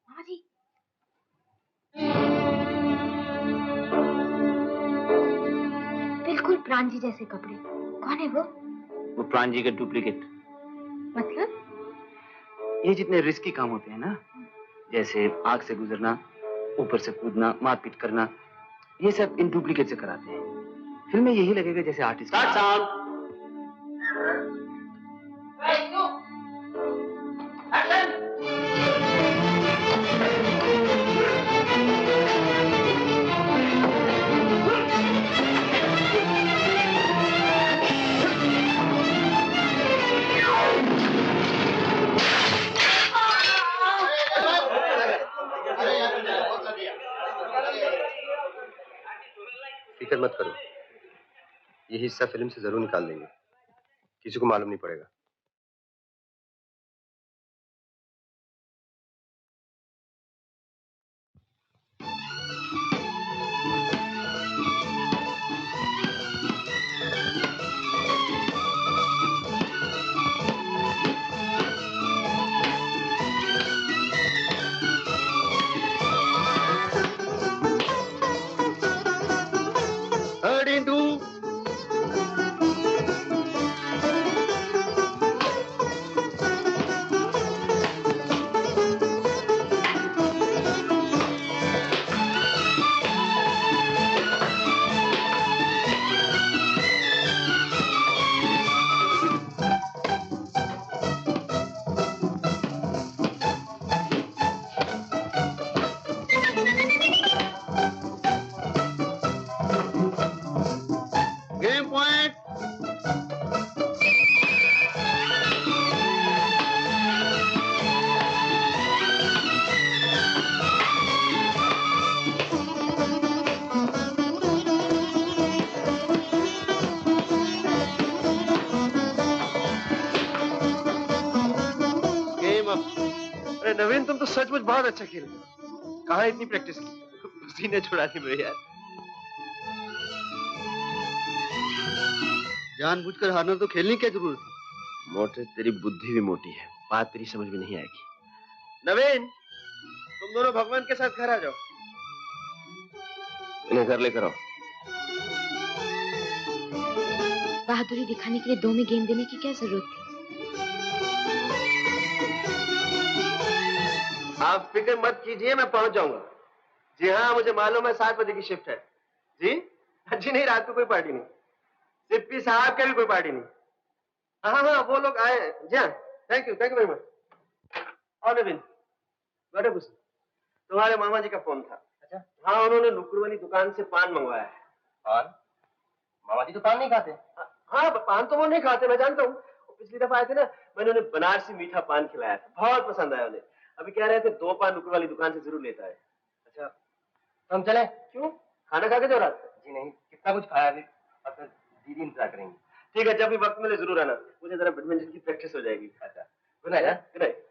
मामा जी, बिल्कुल प्राण जी जैसे कपड़े। कौन है वो? वो प्राण जी के डुप्लीकेट। मतलब? ये जितने रिस्की काम होते हैं ना, जैसे आग से गुजरना, ऊपर से कूदना, मारपीट करना, ये सब इन डुप्लीकेट से कराते हैं। फिल्म में यही लगेगा जैसे आर्टिस्ट। फिक्र मत करो, ये हिस्सा फिल्म से जरूर निकाल देंगे, किसी को मालूम नहीं पड़ेगा। नवीन, तुम तो सचमुच बहुत अच्छा खेल रहे हो। कहाँ इतनी प्रैक्टिस की? पसीने छुड़ा दी मेरे यार। जानबूझकर हारना तो खेलने की जरूरत थी। मोटे, तेरी बुद्धि भी मोटी है, बात तेरी समझ में नहीं आएगी। नवीन, तुम दोनों भगवान के साथ घर आ जाओ। इन्हें घर लेकर आओ। बहादुरी दिखाने के लिए 2 में गेंद देने की क्या जरूरत थी? आप फिक्र मत कीजिए, मैं पहुंच जाऊंगा। जी हाँ, मुझे मालूम है 7 बजे की शिफ्ट है। जी जी नहीं, रात को कोई पार्टी नहीं। सिप्पी साहब के भी कोई पार्टी नहीं। हाँ हाँ, वो लोग आए हैं। जी हाँ, थैंक यू वेरी मच। और नवीन, बैठो कुछ। तुम्हारे मामा जी का फोन था। अच्छा? हाँ, उन्होंने नुक्कड़ वाली दुकान से पान मंगवाया है। पान? मामा जी तो पान नहीं खाते। हाँ, पान तो वो नहीं खाते, मैं जानता हूँ। पिछली दफा आए थे ना, मैंने उन्हें बनारसी मीठा पान खिलाया था, बहुत पसंद आया उन्हें। अभी कह रहे थे 2 पान नुक्कड़ वाली दुकान से जरूर लेता है। अच्छा, हम चले? क्यों? खाना खा के जो रात? जी नहीं, कितना कुछ खाया अभी, अब दीदी इंतजार करेंगे। ठीक है, जब भी वक्त मिले जरूर आना, मुझे जरा बैडमिंटन की प्रैक्टिस हो जाएगी। अच्छा, गुड नाइट। Good night.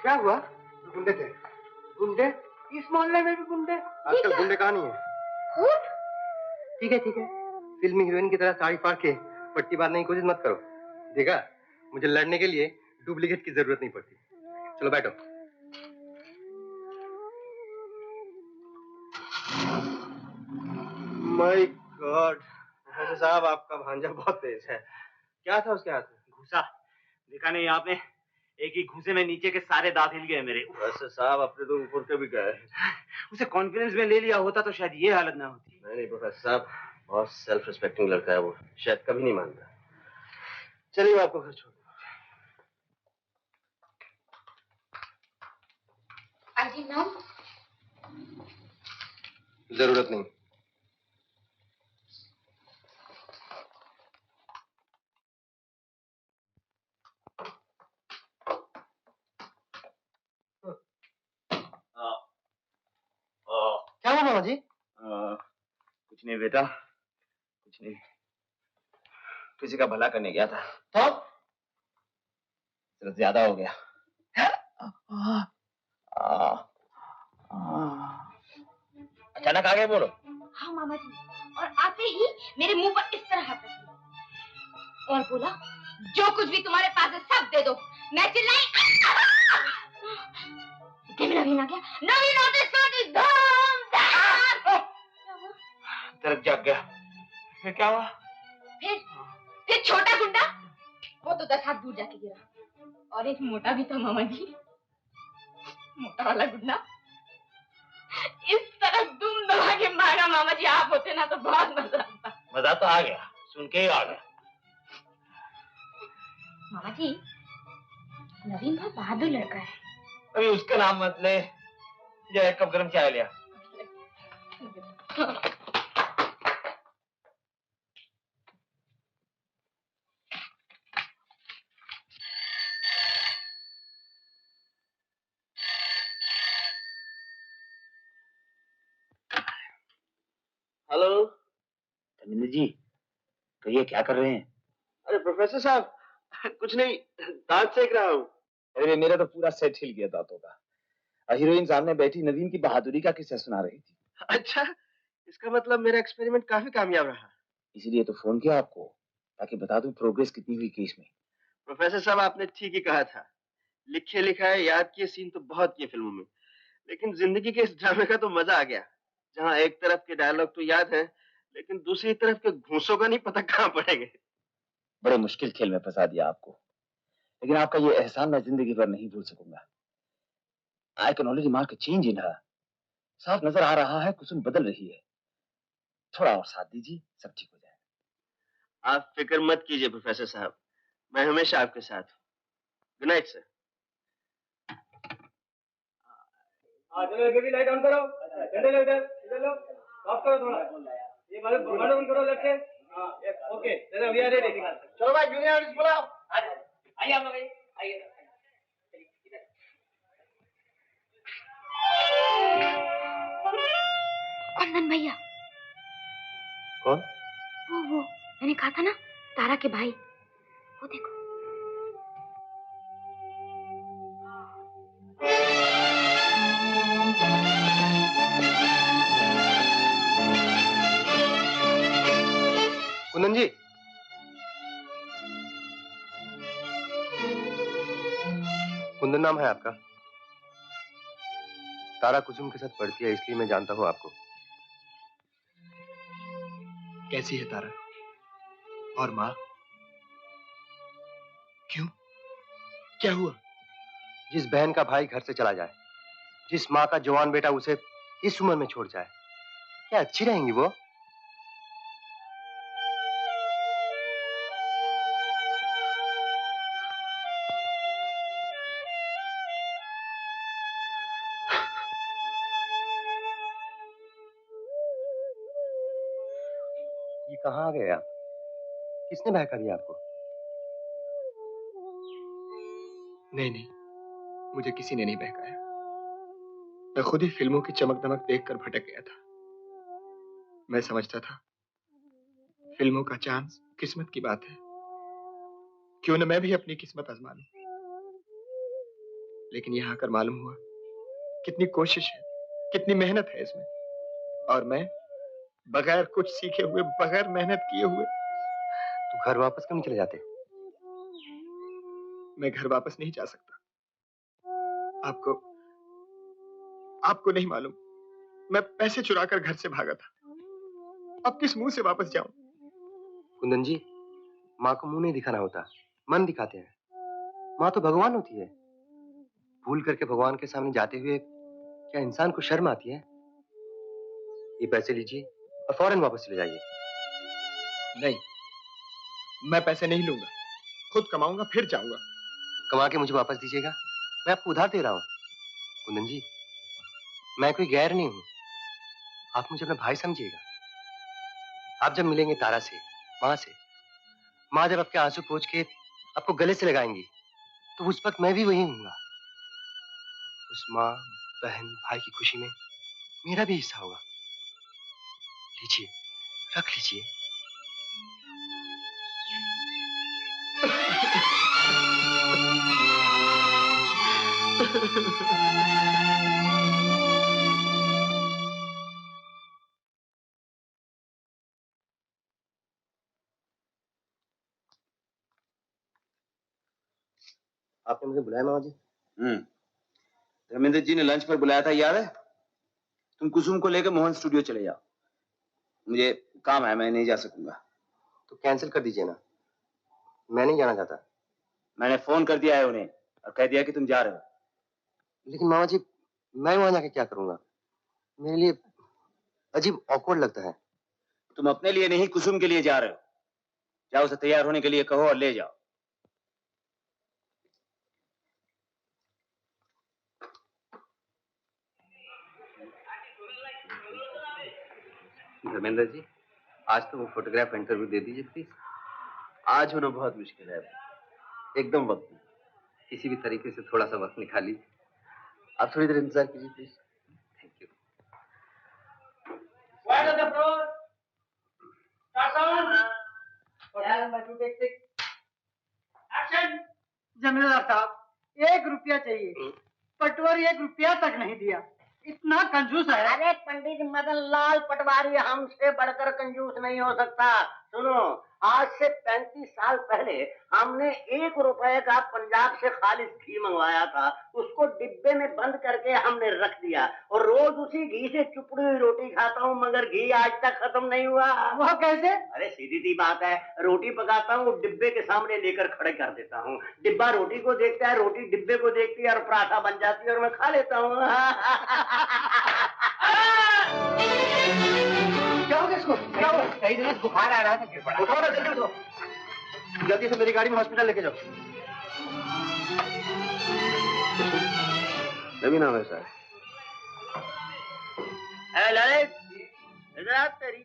क्या हुआ? गुंडे थे। गुंडे? इस मोहल्ले में भी गुंडे? आजकल गुंडे कहाँ नहीं है। ठीक है ठीक है, फिल्मी हीरोइन की तरह साड़ी फाड़ के पट्टी बांधने की कोशिश मत करो। देखा, मुझे लड़ने के लिए डुप्लीकेट की जरूरत नहीं पड़ती। चलो बैठो। माय गॉड, प्रोफेसर साहब, आपका भांजा बहुत तेज है। क्या था उसके हाथ में? घुसा। देखा नहीं आपने? एक ही घुसे में नीचे के सारे दांत हिल गए मेरे। प्रोफेसर साहब, अपने तो ऊपर के भी गए। उसे कॉन्फिडेंस में ले लिया होता तो शायद ये हालत ना होती। नहीं प्रोफेसर साहब, बहुत सेल्फ रिस्पेक्टिंग लड़का है वो, शायद कभी नहीं मानता। चलिए, मैं आपको घर छोड़ दूं। ID now? जरूरत नहीं। क्या हुआ मामा जी? कुछ नहीं बेटा, कुछ नहीं। किसी का भला करने गया था तो सिर्फ ज्यादा हो गया। अचानक आ गए बोलो। हाँ मामा जी, और आते ही मेरे मुंह पर इस तरह हाथ रख दिया और बोला, जो कुछ भी तुम्हारे पास है सब दे दो। मैं चिल्लाई, नवीन आ गया। नवीन नोटिस दर्द जाग गया। फिर क्या हुआ? फिर छोटा गुंडा वो तो 10 हाथ दूर जाके गिरा, और एक मोटा भी था मामा जी। मोटा वाला गुंडा इस तरह दुम दबा के मारा मामा जी, आप होते ना तो बहुत मजा आता। मजा तो आ गया, सुन के ही आ गया। मामा जी नवीन बहुत बहादुर लड़का है। अभी उसका नाम मत ले, जा एक कप गरम चाय लिया। हेलो धर्मेंद्र जी, कहिए क्या कर रहे हैं? अरे प्रोफेसर साहब, कुछ नहीं, दांत सेक रहा हूँ। अरे मेरा तो पूरा सेट हिल गया दांतों का। हीरोइन सामने बैठी नवीन की बहादुरी का किस्सा सुना रही थी। अच्छा, इसका मतलब मेरा एक्सपेरिमेंट काफी कामयाब रहा। इसीलिए तो फोन किया आपको, ताकि बता दूं प्रोग्रेस कितनी हुई केस में। प्रोफेसर साहब, आपने ठीक ही कहा था। लिखे लिखाए याद किए सीन तो बहुत किए फिल्मों में, लेकिन जिंदगी के इस ड्रामे का तो मजा आ गया, जहाँ एक तरफ के डायलॉग तो याद है, लेकिन दूसरी तरफ के घूंसों का नहीं पता कहाँ पड़ेंगे। बड़े मुश्किल खेल में फंसा दिया आपको, लेकिन आपका ये एहसान मैं जिंदगी भर नहीं भूल सकूंगा। I can only remark a change in her. साफ नजर आ रहा है कुसुम बदल रही है। थोड़ा और साथ दीजिए, सब ठीक हो जाएगा। आप फिक्र मत कीजिए प्रोफेसर साहब, मैं हमेशा आपके साथ हूँ। Good night sir. चलो बेबी, लाइट ऑन करो, इधर इधर लो, ऑफ करो थोड़ा, ये बल्ब ऑन करो लेफ्ट से। हां ओके, चलो वी आर रेडी। चलो भाई, जूनियर आर्टिस्ट बुलाओ। आइए आप लोग, आइए। कुंदन भैया। कौन? वो मैंने कहा था ना, तारा के भाई, वो देखो। कुंदन जी, कुंदन नाम है आपका? तारा कुसुम के साथ पढ़ती है, इसलिए मैं जानता हूँ आपको। कैसी है तारा? और माँ? क्यों? क्या हुआ? जिस बहन का भाई घर से चला जाए, जिस माँ का जवान बेटा उसे इस उम्र में छोड़ जाए, क्या अच्छी रहेंगी वो? ये कहाँ आ गए आप? किसने बहका दिया आपको? नहीं, मुझे किसी ने नहीं बहकाया। मैं खुद ही फिल्मों की चमक दमक देखकर भटक गया था। मैं समझता था फिल्मों का चांस किस्मत की बात है, क्यों न मैं भी अपनी किस्मत आजमा लूं। लेकिन यहाँ आकर मालूम हुआ कितनी कोशिश है, कितनी मेहनत है इसमें, और मैं बगैर कुछ सीखे हुए, बगैर मेहनत किए हुए। तो घर वापस क्यों नहीं चले जाते? मैं घर वापस नहीं जा सकता। आपको नहीं मालूम, मैं पैसे चुराकर घर से भागा था। अब किस मुंह से वापस जाऊं? कुंदन जी, माँ को मुंह नहीं दिखाना होता, मन दिखाते हैं। माँ तो भगवान होती है। भूल करके भगवान के सामने जाते हुए क्या इंसान को शर्म आती है? ये पैसे लीजिए और फौरन वापस चले जाइए। नहीं, मैं पैसे नहीं लूंगा, खुद कमाऊंगा फिर जाऊंगा। कमा के मुझे वापस दीजिएगा, मैं आपको उधार दे रहा हूँ। कुंदन जी, मैं कोई गैर नहीं हूँ, आप मुझे अपना भाई समझिएगा। आप जब मिलेंगे तारा से, माँ जब आपके आंसू पोंछ के आपको गले से लगाएंगी, तो उस वक्त मैं भी वही हूँगा। उस माँ, बहन, भाई की खुशी में मेरा भी हिस्सा होगा। लीजिए, रख लीजिए। आपने मुझे बुलाया मामा जी? धर्मेंद्र जी ने लंच पर बुलाया था, याद है? तुम कुसुम को लेकर मोहन स्टूडियो चले जाओ। मुझे काम है, मैं नहीं जा सकूंगा। तो कैंसिल कर दीजिए ना, मैं नहीं जाना चाहता। मैंने फोन कर दिया है उन्हें और कह दिया कि तुम जा रहे हो। लेकिन मामा जी, मैं वहां जाके क्या करूंगा? मेरे लिए अजीब ऑकवर्ड लगता है। तुम अपने लिए नहीं, कुसुम के लिए जा रहे हो। जाओ, उसे तैयार होने के लिए कहो और ले जाओ। धर्मेंद्र जी, आज तो वो फोटोग्राफ इंटरव्यू दे दीजिए प्लीज। आज होना बहुत मुश्किल है, एकदम वक्त नहीं। किसी भी तरीके से थोड़ा सा वक्त निकाल लीजिए। आप थोड़ी देर इंतजार कीजिए प्लीज। Thank you. जमींदार साहब, 1 रुपया चाहिए। पटवारी 1 रुपया तक नहीं दिया, इतना कंजूस है। अरे पंडित मदन लाल, पटवारी हमसे बढ़कर कंजूस नहीं हो सकता। सुनो, आज से 35 साल पहले हमने 1 रुपए का पंजाब से खालिस घी मंगवाया था। उसको डिब्बे में बंद करके हमने रख दिया और रोज उसी घी से चुपड़ी हुई रोटी खाता हूँ, मगर घी आज तक खत्म नहीं हुआ। वो कैसे? अरे सीधी सी बात है, रोटी पकाता हूँ, डिब्बे के सामने लेकर खड़े कर देता हूँ। डिब्बा रोटी को देखता है, रोटी डिब्बे को देखती है और पराठा बन जाती है और मैं खा लेता हूँ। क्या हो गया इसको? क्या हुआ? कई दिनों से बुखार आ रहा था, गिर पड़ा। उठाओ ना, जल्दी उठाओ। जल्दी से मेरी गाड़ी में हॉस्पिटल लेके जाओ। नवीन नाम है सर। ललित, इधर आ तेरी।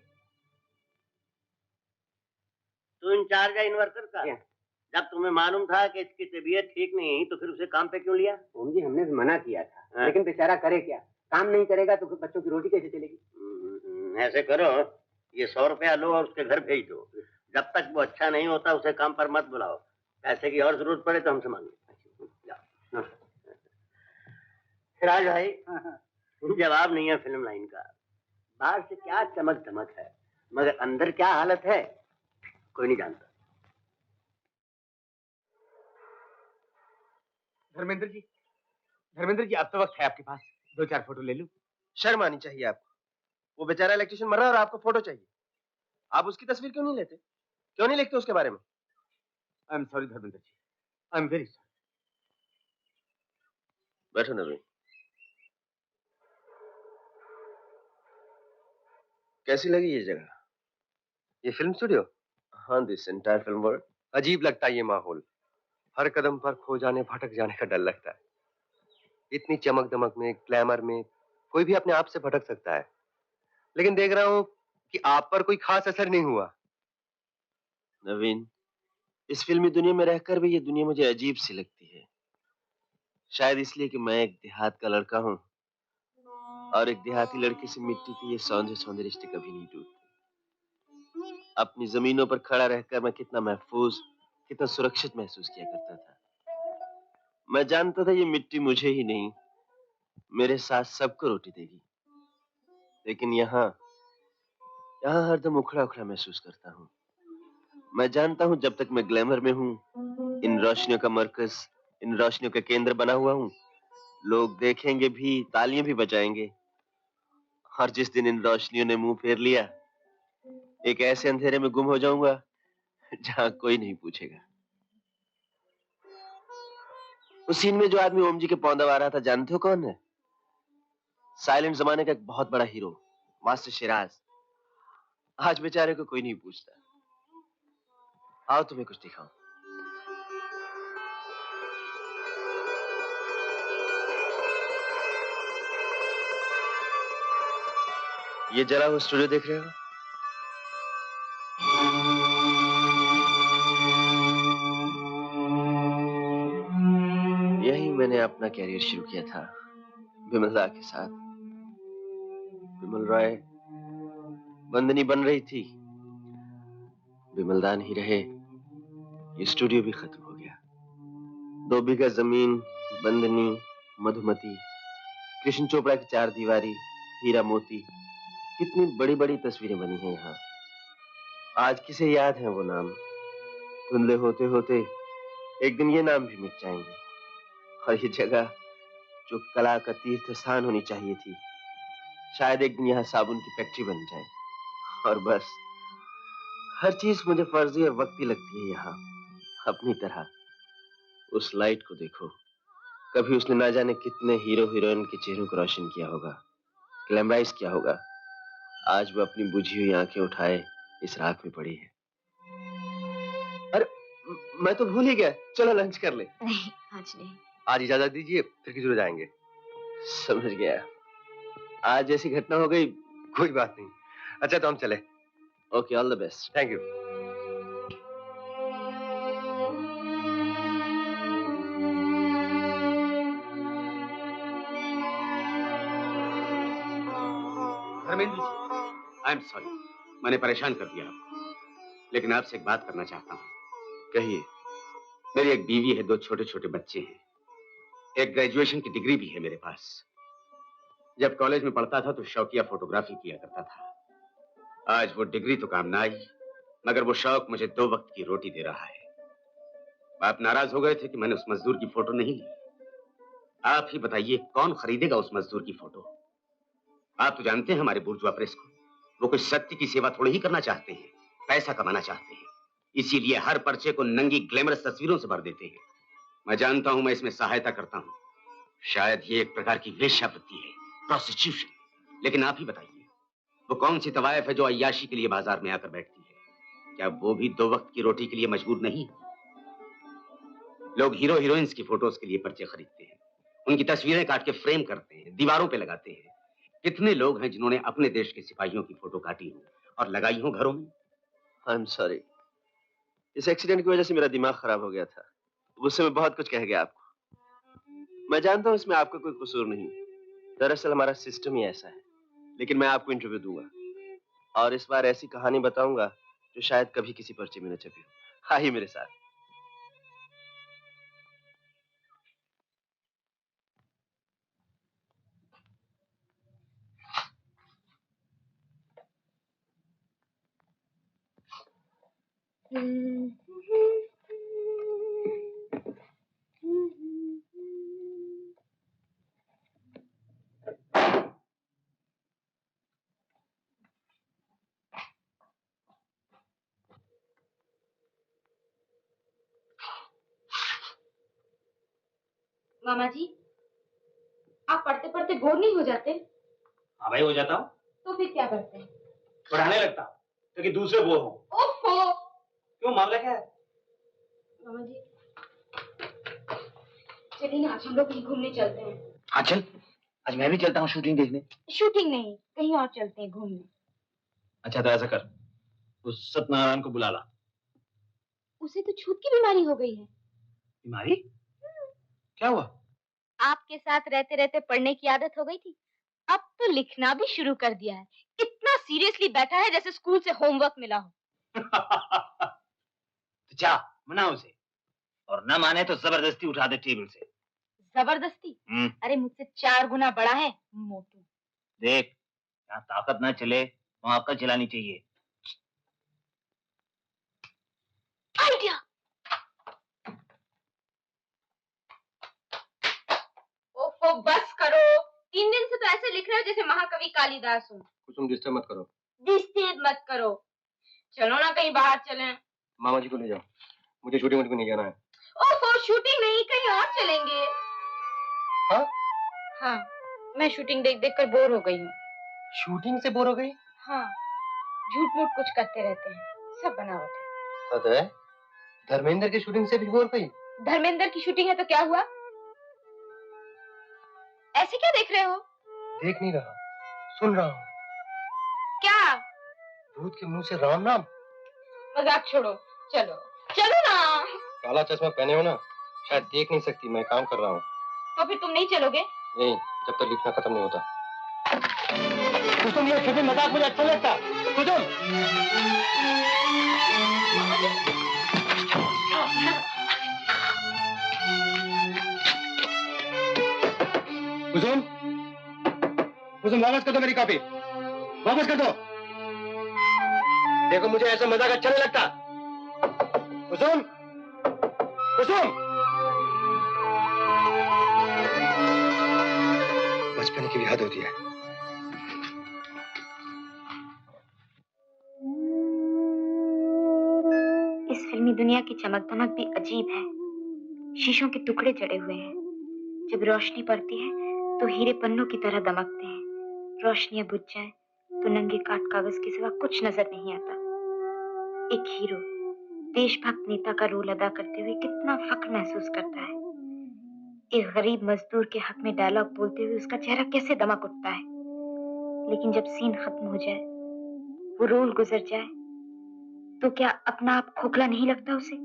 तू इंचार्ज है इन्वर्टर का? जब तुम्हें मालूम था कि इसकी तबीयत ठीक नहीं तो फिर उसे काम पे क्यों लिया? ओम जी, हमने मना किया था, लेकिन बेचारा करे क्या? काम नहीं करेगा तो फिर बच्चों की रोटी कैसे चलेगी? ऐसे करो, ये 100 रुपया लो और उसके घर भेज दो। जब तक वो अच्छा नहीं होता उसे काम पर मत बुलाओ। पैसे की और जरूरत पड़े तो हमसे मांगो। राज भाई, जवाब नहीं है फिल्म लाइन का। बाहर से क्या चमक धमक है, मगर अंदर क्या हालत है कोई नहीं जानता। धर्मेंद्र जी, अब तो वक्त है आपके पास, 2-4 फोटो ले लूं। शर्म आनी चाहिए आपको। वो बेचारा इलेक्ट्रिशियन मर रहा है और आपको फोटो चाहिए। आप उसकी तस्वीर क्यों नहीं लेते? क्यों नहीं लिखते उसके बारे में? I am sorry Dharmendra ji, I am very sorry. बैठो नवीन। कैसी लगी ये जगह? ये फिल्म स्टूडियो? हाँ, दिस एंटायर फिल्म वर्ल्ड। अजीब लगता है ये माहौल। हर कदम पर खो जाने, भटक जाने का डर लगता है। इतनी चमक दमक में, ग्लैमर में कोई भी अपने आप से भटक सकता है, लेकिन देख रहा हूं कि आप पर कोई खास असर नहीं हुआ। नवीन, इस फिल्मी दुनिया में रहकर भी ये दुनिया मुझे अजीब सी लगती है। शायद इसलिए कि मैं एक देहात का लड़का हूँ और एक देहाती लड़के से मिट्टी के ये सौंदर्य रिश्ते कभी नहीं टूटते। अपनी जमीनों पर खड़ा रहकर मैं कितना महफूज, कितना सुरक्षित महसूस किया करता था। मैं जानता था ये मिट्टी मुझे ही नहीं, मेरे साथ सबको रोटी देगी, लेकिन यहाँ हरदम उखड़ा उखड़ा महसूस करता हूँ। मैं जानता हूँ जब तक मैं ग्लैमर में हूँ, इन रोशनियों का मरकज, इन रोशनियों का केंद्र बना हुआ हूँ, लोग देखेंगे भी, तालियां भी बजाएंगे। और जिस दिन इन रोशनियों ने मुंह फेर लिया, एक ऐसे अंधेरे में गुम हो जाऊंगा जहां कोई नहीं पूछेगा। उस सीन में जो आदमी ओम जी के पौंदा आ रहा था, जानते हो कौन है? साइलेंट जमाने का एक बहुत बड़ा हीरो, मास्टर शिराज। आज बेचारे को कोई नहीं पूछता। आओ तुम्हें कुछ दिखाऊं। ये जरा वो स्टूडियो देख रहे हो? यही मैंने अपना कैरियर शुरू किया था, विमलदा के साथ। विमल रॉय बंदनी बन रही थी, विमलदा नहीं रहे, ये स्टूडियो भी खत्म हो गया। 2 बीघा जमीन, बंदनी, मधुमती, कृष्ण चोपड़ा की 4 दीवारी, हीरा मोती, कितनी बड़ी बड़ी तस्वीरें बनी हैं यहाँ। आज किसे याद है वो नाम? धुंधले होते होते एक दिन ये नाम भी मिट जाएंगे। और ये जगह जो कला का तीर्थ स्थान होनी चाहिए थी, शायद एक दिन यहाँ साबुन की फैक्ट्री बन जाए और बस हर चीज मुझे फर्जी और वक्ती लगती है यहाँ, अपनी तरह। उस लाइट को देखो, कभी उसने ना जाने कितने हीरो हीरोइन के चेहरों को रोशन किया होगा, ग्लैमराइज किया होगा। आज वो अपनी बुझी हुई आंखें उठाए इस राख में पड़ी है। अरे मैं तो भूल ही गया, चलो लंच कर ले। नहीं आज नहीं। आज इजाजत दीजिए, फिर किसी रोज आएंगे। समझ गया, आज जैसी घटना हो गई, कोई बात नहीं। अच्छा तो हम चले। Okay, all the best. Thank you. Dharmendra ji, I am sorry, मैंने परेशान कर दिया आपको, लेकिन आपसे एक बात करना चाहता हूँ। कहिए। मेरी एक बीवी है, 2 छोटे छोटे बच्चे हैं, एक ग्रेजुएशन की डिग्री भी है मेरे पास। जब कॉलेज में पढ़ता था तो शौकिया फोटोग्राफी किया करता था। आज वो डिग्री तो काम ना आई, मगर वो शौक मुझे 2 वक्त की रोटी दे रहा है। आप नाराज हो गए थे कि मैंने उस मजदूर की फोटो नहीं ली। आप ही बताइए, कौन खरीदेगा उस मजदूर की फोटो? आप तो जानते हैं हमारे बुर्जुआ प्रेस को, वो कुछ सत्य की सेवा थोड़ी ही करना चाहते हैं, पैसा कमाना चाहते हैं। इसीलिए हर पर्चे को नंगी ग्लैमरस तस्वीरों से भर देते हैं। मैं जानता हूं मैं इसमें सहायता करता हूं, शायद ये एक प्रकार की वेश्यावृत्ति है, प्रोस्टिट्यूशन। लेकिन आप ही बताइए, वो कौन सी तवायफ है जो अय्याशी के लिए बाजार में आकर बैठती है? क्या वो भी 2 वक्त की रोटी के लिए मजबूर नहीं? लोग हीरो हीरोइंस की फोटोज के लिए पर्चे खरीदते हैं, उनकी तस्वीरें काट के फ्रेम करते हैं, दीवारों पे लगाते हैं। कितने लोग हैं जिन्होंने अपने देश के सिपाहियों की फोटो काटी हो और लगाई हो घरों में? आई एम सॉरी, इस एक्सीडेंट की वजह से मेरा दिमाग खराब हो गया था। उससे मैं बहुत कुछ कह गया आपको। मैं जानता हूँ इसमें आपका कोई कसूर नहीं, दरअसल हमारा सिस्टम ही ऐसा है। लेकिन मैं आपको इंटरव्यू दूंगा और इस बार ऐसी कहानी बताऊंगा जो शायद कभी किसी पर्चे में न छपी हो। आइए मेरे साथ। मामा जी, आप पढ़ते पढ़ते बोर नहीं हो जाते? हाँ भाई, हो जाता हूँ। तो फिर क्या करते हैं? पढ़ाने लगता हूँ ताकि दूसरे बोर हो। ओहो! क्यों, मामला क्या है? मामा जी, चलिए ना आज हम लोग कहीं घूमने चलते हैं। हाँ चल, आज मैं भी चलता हूँ शूटिंग देखने। शूटिंग नहीं, कहीं और चलते हैं घूमने। अच्छा तो ऐसा कर, उस सत्यनारायण को बुला ला। उसे तो छूत की बीमारी हो गई है। बीमारी? क्या हुआ? आपके साथ रहते रहते पढ़ने की आदत हो गई थी, अब तो लिखना भी शुरू कर दिया है। इतना सीरियसली बैठा है जैसे स्कूल से होमवर्क मिला हो। तो जा मना उसे, और ना माने तो जबरदस्ती उठा दे टेबल से। जबरदस्ती? अरे मुझसे 4 गुना बड़ा है, मोटू। देख, जहाँ ताकत ना चले वहाँ अक्ल चलानी चाहिए। आइडिया। ओफो बस करो, 3 दिन से तो ऐसे लिख रहे हो जैसे महाकवि कालिदास हो। कुसुम डिस्टर्ब मत करो। डिस्टर्ब मत करो, चलो ना कहीं बाहर चलें। मामा जी को ले जाओ, मुझे शूटिंग वूटिंग नहीं जाना है। ओहो, शूटिंग नहीं, कहीं और चलेंगे। हाँ? हाँ, मैं शूटिंग देख देख कर बोर हो गई हूँ। शूटिंग से बोर हो गई? हाँ, झूठ मूठ कुछ करते रहते हैं, सब बनावट है। अरे धर्मेंद्र की शूटिंग से भी बोर गई? धर्मेंद्र की शूटिंग है तो क्या हुआ? ऐसे क्या देख रहे हो? देख नहीं रहा, सुन रहा हूँ। क्या? भूत के मुंह से राम नाम। मजाक छोड़ो, चलो चलो ना। काला चश्मा पहने हो ना, शायद देख नहीं सकती, मैं काम कर रहा हूँ। तो फिर तुम नहीं चलोगे? नहीं, जब तक लिखना खत्म नहीं होता। कुसुम, ये शूटिंग मजाक मुझे अच्छा लगता। कुसुम, कुसुम, कुसुम वापस कर दो मेरी कॉपी, वापस कर दो। देखो मुझे ऐसा मजाक अच्छा नहीं लगता। कुसुम, कुसुम। बचपन की भी हद होती है। दुनिया की चमक दमक भी अजीब है। शीशों के टुकड़े जड़े हुए हैं। जब रोशनी पड़ती है तो हीरे पन्नों की तरह दमकते हैं। रोशनियां बुझ जाए तो नंगे काट कागज के सिवा कुछ नजर नहीं आता। एक हीरो देशभक्त नेता का रोल अदा करते हुए कितना फख्र महसूस करता है। एक गरीब मजदूर के हक में डायलॉग बोलते हुए उसका चेहरा कैसे दमक उठता है। लेकिन जब सीन खत्म हो जाए, वो रोल गुजर जाए, तो क्या अपना आप खोखला नहीं लगता उसे?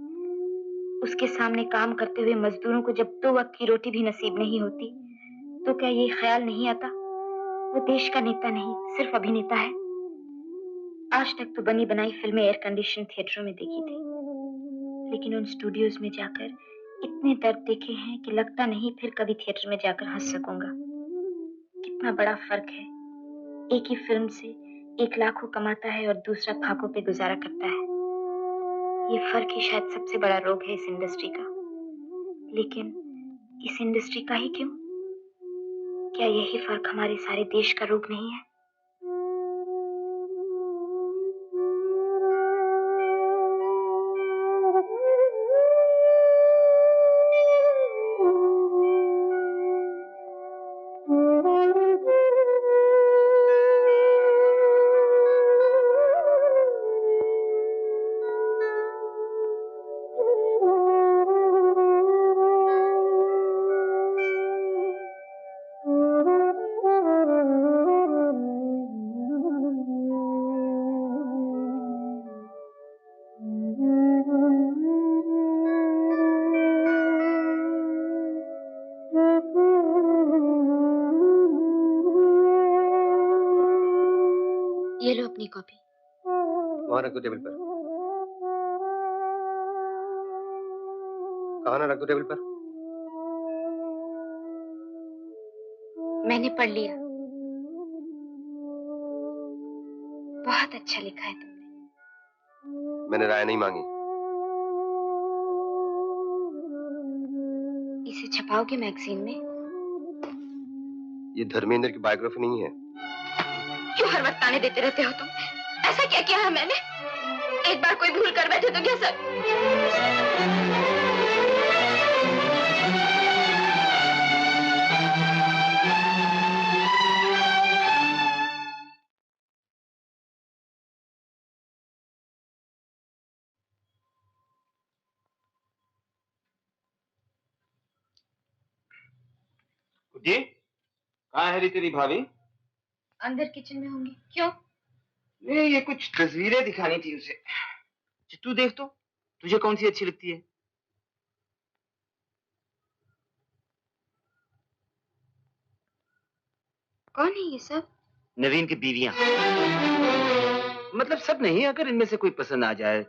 उसके सामने काम करते हुए मजदूरों को जब 2 वक्त की रोटी भी नसीब नहीं होती, तो क्या ये ख्याल नहीं आता वो देश का नेता नहीं, सिर्फ अभिनेता है? आज तक तो बनी बनाई फिल्में एयर कंडीशन थिएटरों में देखी थी, लेकिन उन स्टूडियोज में जाकर इतने दर्द देखे हैं कि लगता नहीं फिर कभी थिएटर में जाकर हंस सकूंगा। कितना बड़ा फर्क है। एक ही फिल्म से एक लाखों कमाता है और दूसरा फाकों पे गुजारा करता है। ये फर्क ही शायद सबसे बड़ा रोग है इस इंडस्ट्री का। लेकिन इस इंडस्ट्री का ही क्यों? क्या यही फर्क हमारे सारे देश का रोग नहीं है? ये लो अपनी कॉपी। वहां रख दो टेबल पर। कहाँ ना रख दो टेबल पर। मैंने पढ़ लिया। बहुत अच्छा लिखा है तुमने। मैंने राय नहीं मांगी। इसे छपाओगे मैगजीन में? ये धर्मेंद्र की बायोग्राफी नहीं है। क्यों हर वक्त ताने देते रहते हो तुम? ऐसा क्या किया है मैंने? एक बार कोई भूल कर बैठे तो क्या सर? जी, कहाँ है री तेरी भाभी? अंदर किचन में होंगी। क्यों? नहीं, ये कुछ तस्वीरें दिखानी थी उसे। तू देख तो, तुझे कौन सी अच्छी लगती है? कौन है ये सब? नवीन की बीवियां। मतलब सब नहीं, अगर इनमें से कोई पसंद आ जाए।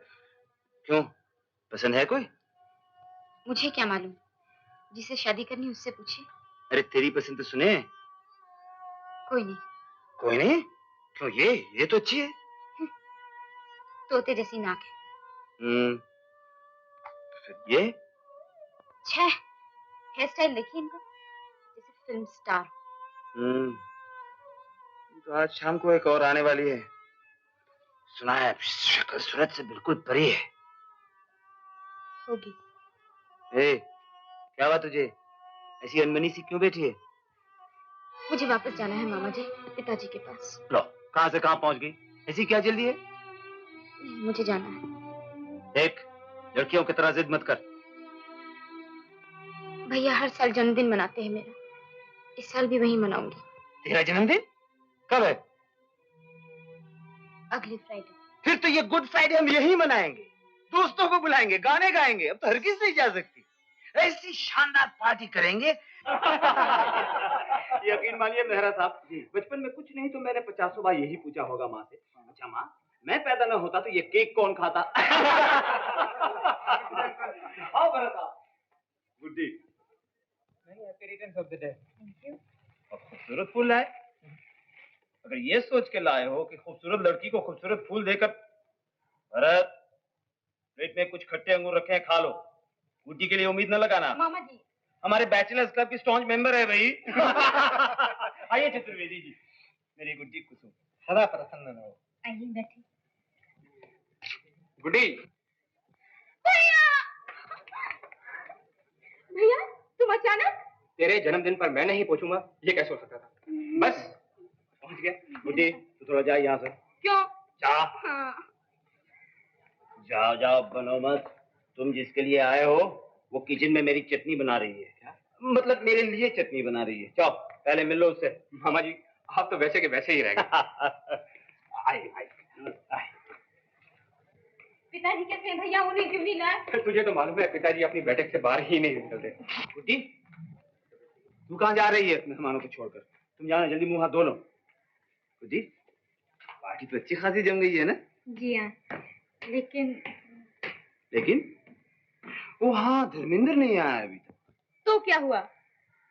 क्यों, पसंद है कोई? मुझे क्या मालूम, जिसे शादी करनी उससे पूछे। अरे तेरी पसंद तो सुने। कोई नहीं। कोई नहीं? क्यों, ये तो अच्छी है। तोते जैसी नाक है। फिर ये छह, हेयर स्टाइल देखिए इनका, जैसे फिल्म स्टार। तो आज शाम को एक और आने वाली है। सुना है शक्ल सूरत से बिल्कुल परी है। होगी। क्या बात तुझे, ऐसी अनबनी सी क्यों बैठी है? मुझे वापस जाना है मामा जी, पिताजी के पास। लो, कहां से कहां पहुंच गई? ऐसी क्या जल्दी है? नहीं, मुझे जाना है। देख, लड़कियों की तरह जिद मत कर। भैया हर साल जन्मदिन मनाते हैं मेरा, इस साल भी वही मनाऊंगी। तेरा जन्मदिन कब है? अगली फ्राइडे। फिर तो ये गुड फ्राइडे हम यही मनाएंगे, दोस्तों को बुलाएंगे, गाने गाएंगे। अब तो हर किसी नहीं जा सकती। ऐसी शानदार पार्टी करेंगे। यकीन मानिए मेहरा साहब, बचपन में कुछ नहीं तो मैंने 50 बार यही पूछा होगा माँ से, अच्छा माँ, मैं पैदा न होता तो ये केक कौन खाता? आओ मेहरा साहब। Guddi, happy returns of the day. Thank you. और खूबसूरत फूल लाए। अगर ये सोच के लाए हो कि खूबसूरत लड़की को खूबसूरत फूल देकर, भरत, प्लेट में कुछ खट्टे अंगूर रखे हैं, खा लो। गुड्डी के लिए उम्मीद न लगाना। मामा जी, हमारे बैचलर्स क्लब की स्टॉन्च मेंबर है भाई। आइए चतुर्वेदी जी, मेरी गुड्डी कुसुम सदा प्रसन्न रहो। आइए बैठिए। गुड्डी, भैया तुम अचानक? तेरे जन्मदिन पर मैं नहीं पहुंचूंगा ये कैसे हो सकता था? बस पहुंच गया। बुद्धि तू थोड़ा जा यहाँ से। क्यों? जा। हाँ। जाओ जाओ, बनो मत। तुम जिसके लिए आए हो वो किचन में मेरी चटनी बना रही है। क्या मतलब? मेरे लिए चटनी बना रही है। जाओ पहले मिल लो उससे। मामा जी आप तो वैसे के वैसे ही रह गए। आए। पिताजी कैसे हैं भैया? उन्हें क्यों नहीं लाए? तुझे तो मालूम है पिताजी अपनी बैठक से बाहर ही नहीं निकलते। बुद्धि तू कहाँ जा रही है मेहमानों को छोड़कर? तुम जाना, जल्दी मुंह हाथ धो लो। बुद्धि पार्टी तो अच्छी खासी जम गई है ना? जी हाँ, लेकिन वो हाँ, धर्मेंद्र नहीं आया अभी तक। तो क्या हुआ?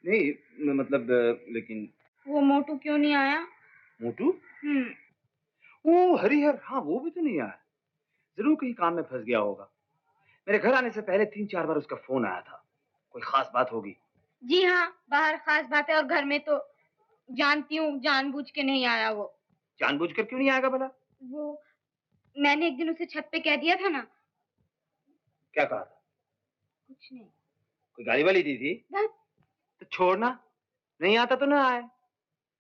नहीं मतलब लेकिन वो मोटू क्यों नहीं आया? मोटू? वो हरिहर, हाँ वो भी तो नहीं आया। जरूर कहीं काम में फंस गया होगा। मेरे घर आने से पहले 3-4 बार उसका फोन आया था। कोई खास बात होगी। जी हाँ, बाहर खास बात है और घर में तो जानती हूँ जानबूझ के नहीं आया वो। जानबूझकर क्यों नहीं आएगा भला? वो मैंने एक दिन उसे छत पे कह दिया था ना। क्या कहा था? कुछ नहीं। कोई गाली वाली दी थी? तो छोड़ना, नहीं आता तो ना आए।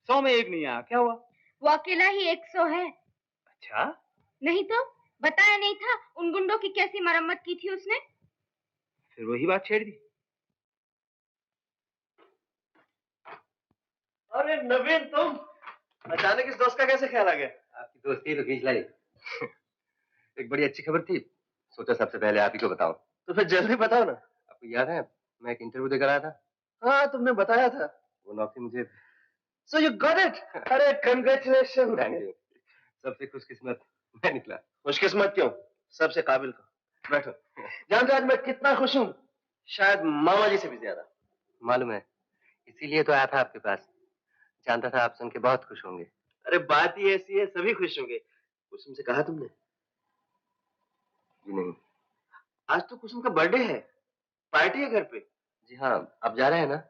100 में 1 नहीं आया, क्या हुआ? वो अकेला ही 100 है। अच्छा? नहीं तो बताया नहीं था उन गुंडों की कैसी मरम्मत की थी उसने? फिर वही बात छेड़ दी। अरे नवीन, तुम अचानक इस दोस्त का कैसे ख्याल आ गया? आपकी दोस्ती तो खींच लाई। एक बड़ी अच्छी खबर थी, सोचा सबसे पहले आप ही को बताओ। तो फिर जल्दी बताओ ना। आपको याद है मैं एक इंटरव्यू देकर आया था? हाँ तुमने बताया था। वो नौकरी मुझे। So you got it? अरे congratulations! Thank you. सबसे खुशकिस्मत मैं निकला। खुशकिस्मत क्यों? सबसे काबिल को। बैठो। जानते हो आज मैं कितना खुश हूँ? शायद मामा जी से भी ज्यादा। मालूम है, इसीलिए तो आया था आपके पास। जानता था आप सुन के बहुत खुश होंगे। अरे बात ही ऐसी है, सभी खुश होंगे। कुसुम से कहा तुमने? जी नहीं। आज तो कुसुम का बर्थडे है, पार्टी है घर पे। जी हाँ, आप जा रहे हैं ना?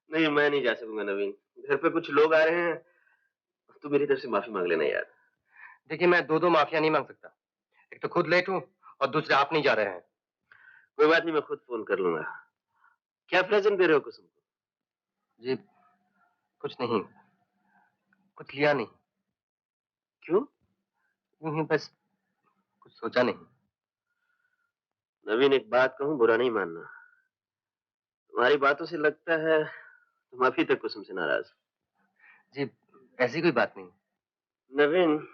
नहीं, मैं नहीं जा सकूंगा नवीन। घर पे कुछ लोग आ रहे हैं, तो मेरी तरफ से माफी मांग लेना यार। देखिए मैं दो माफिया नहीं मांग सकता। एक तो खुद लेट हूँ और दूसरे आप नहीं जा रहे हैं। कोई बात नहीं, मैं खुद फोन कर लूंगा। क्या प्रेजेंट दे रहे हो कुसुम को? जी कुछ नहीं, कुछ लिया नहीं। क्यों? यूं ही बस, कुछ सोचा नहीं। नवीन एक बात कहूं, बुरा नहीं मानना। तुम्हारी बातों से लगता है तुम अभी तक कुसुम से नाराज। जी ऐसी कोई बात नहीं। नवीन,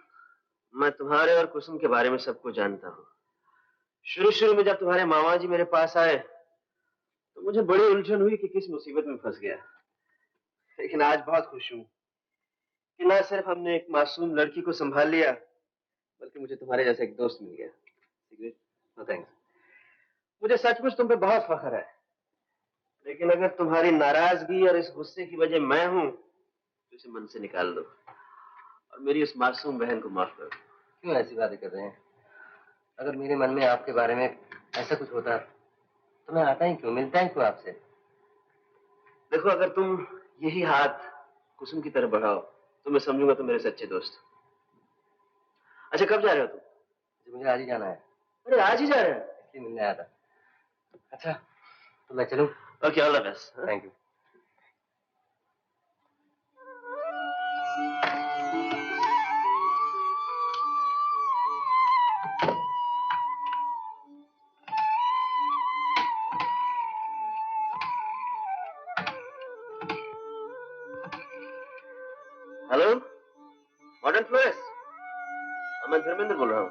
मैं तुम्हारे और कुसुम के बारे में सब कुछ जानता हूँ। शुरू में जब तुम्हारे मामा जी मेरे पास आए तो मुझे बड़ी उलझन हुई कि किस मुसीबत में फंस गया। लेकिन आज बहुत खुश हूँ कि न सिर्फ हमने एक मासूम लड़की को संभाल लिया, बल्कि मुझे तुम्हारे जैसा एक दोस्त मिल गया। सिगरेट? No thanks. मुझे सचमुच तुम पे बहुत फख्र है। लेकिन अगर तुम्हारी नाराजगी और इस गुस्से की वजह मैं हूं तो इसे मन से निकाल दो और मेरी उस मासूम बहन को माफ करो। क्यों ऐसी बातें कर रहे हैं? अगर मेरे मन में आपके बारे में ऐसा कुछ होता तो मैं आता ही क्यों, मिलता ही क्यों आपसे? देखो, अगर तुम यही हाथ कुसुम की तरफ बढ़ाओ तो मैं समझूंगा तुम मेरे सच्चे दोस्त। अच्छा, कब जा रहे हो तुम? मुझे आज ही जाना है। अरे आज ही जा रहे हैं? इसलिए मिलने आया था। अच्छा तो मैं चलूं? Okay, all the best. Thank you. Hello, modern Flores. मैं धर्मेंद्र बोल रहा हूँ।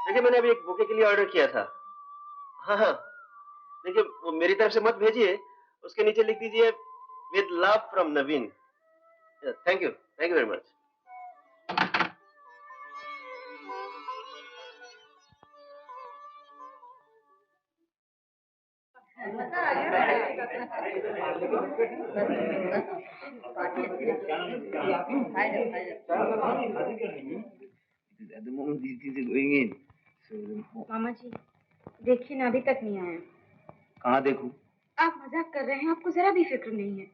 देखिए मैंने अभी एक बुके के लिए ऑर्डर किया था। हाँ, देखिए वो मेरी तरफ से मत भेजिए, उसके नीचे लिख दीजिए with love from Naveen. Thank you very much. मामा जी देखिए ना, अभी तक नहीं आया। कहाँ देखूं? आप मजाक कर रहे हैं, आपको जरा भी फिक्र नहीं है।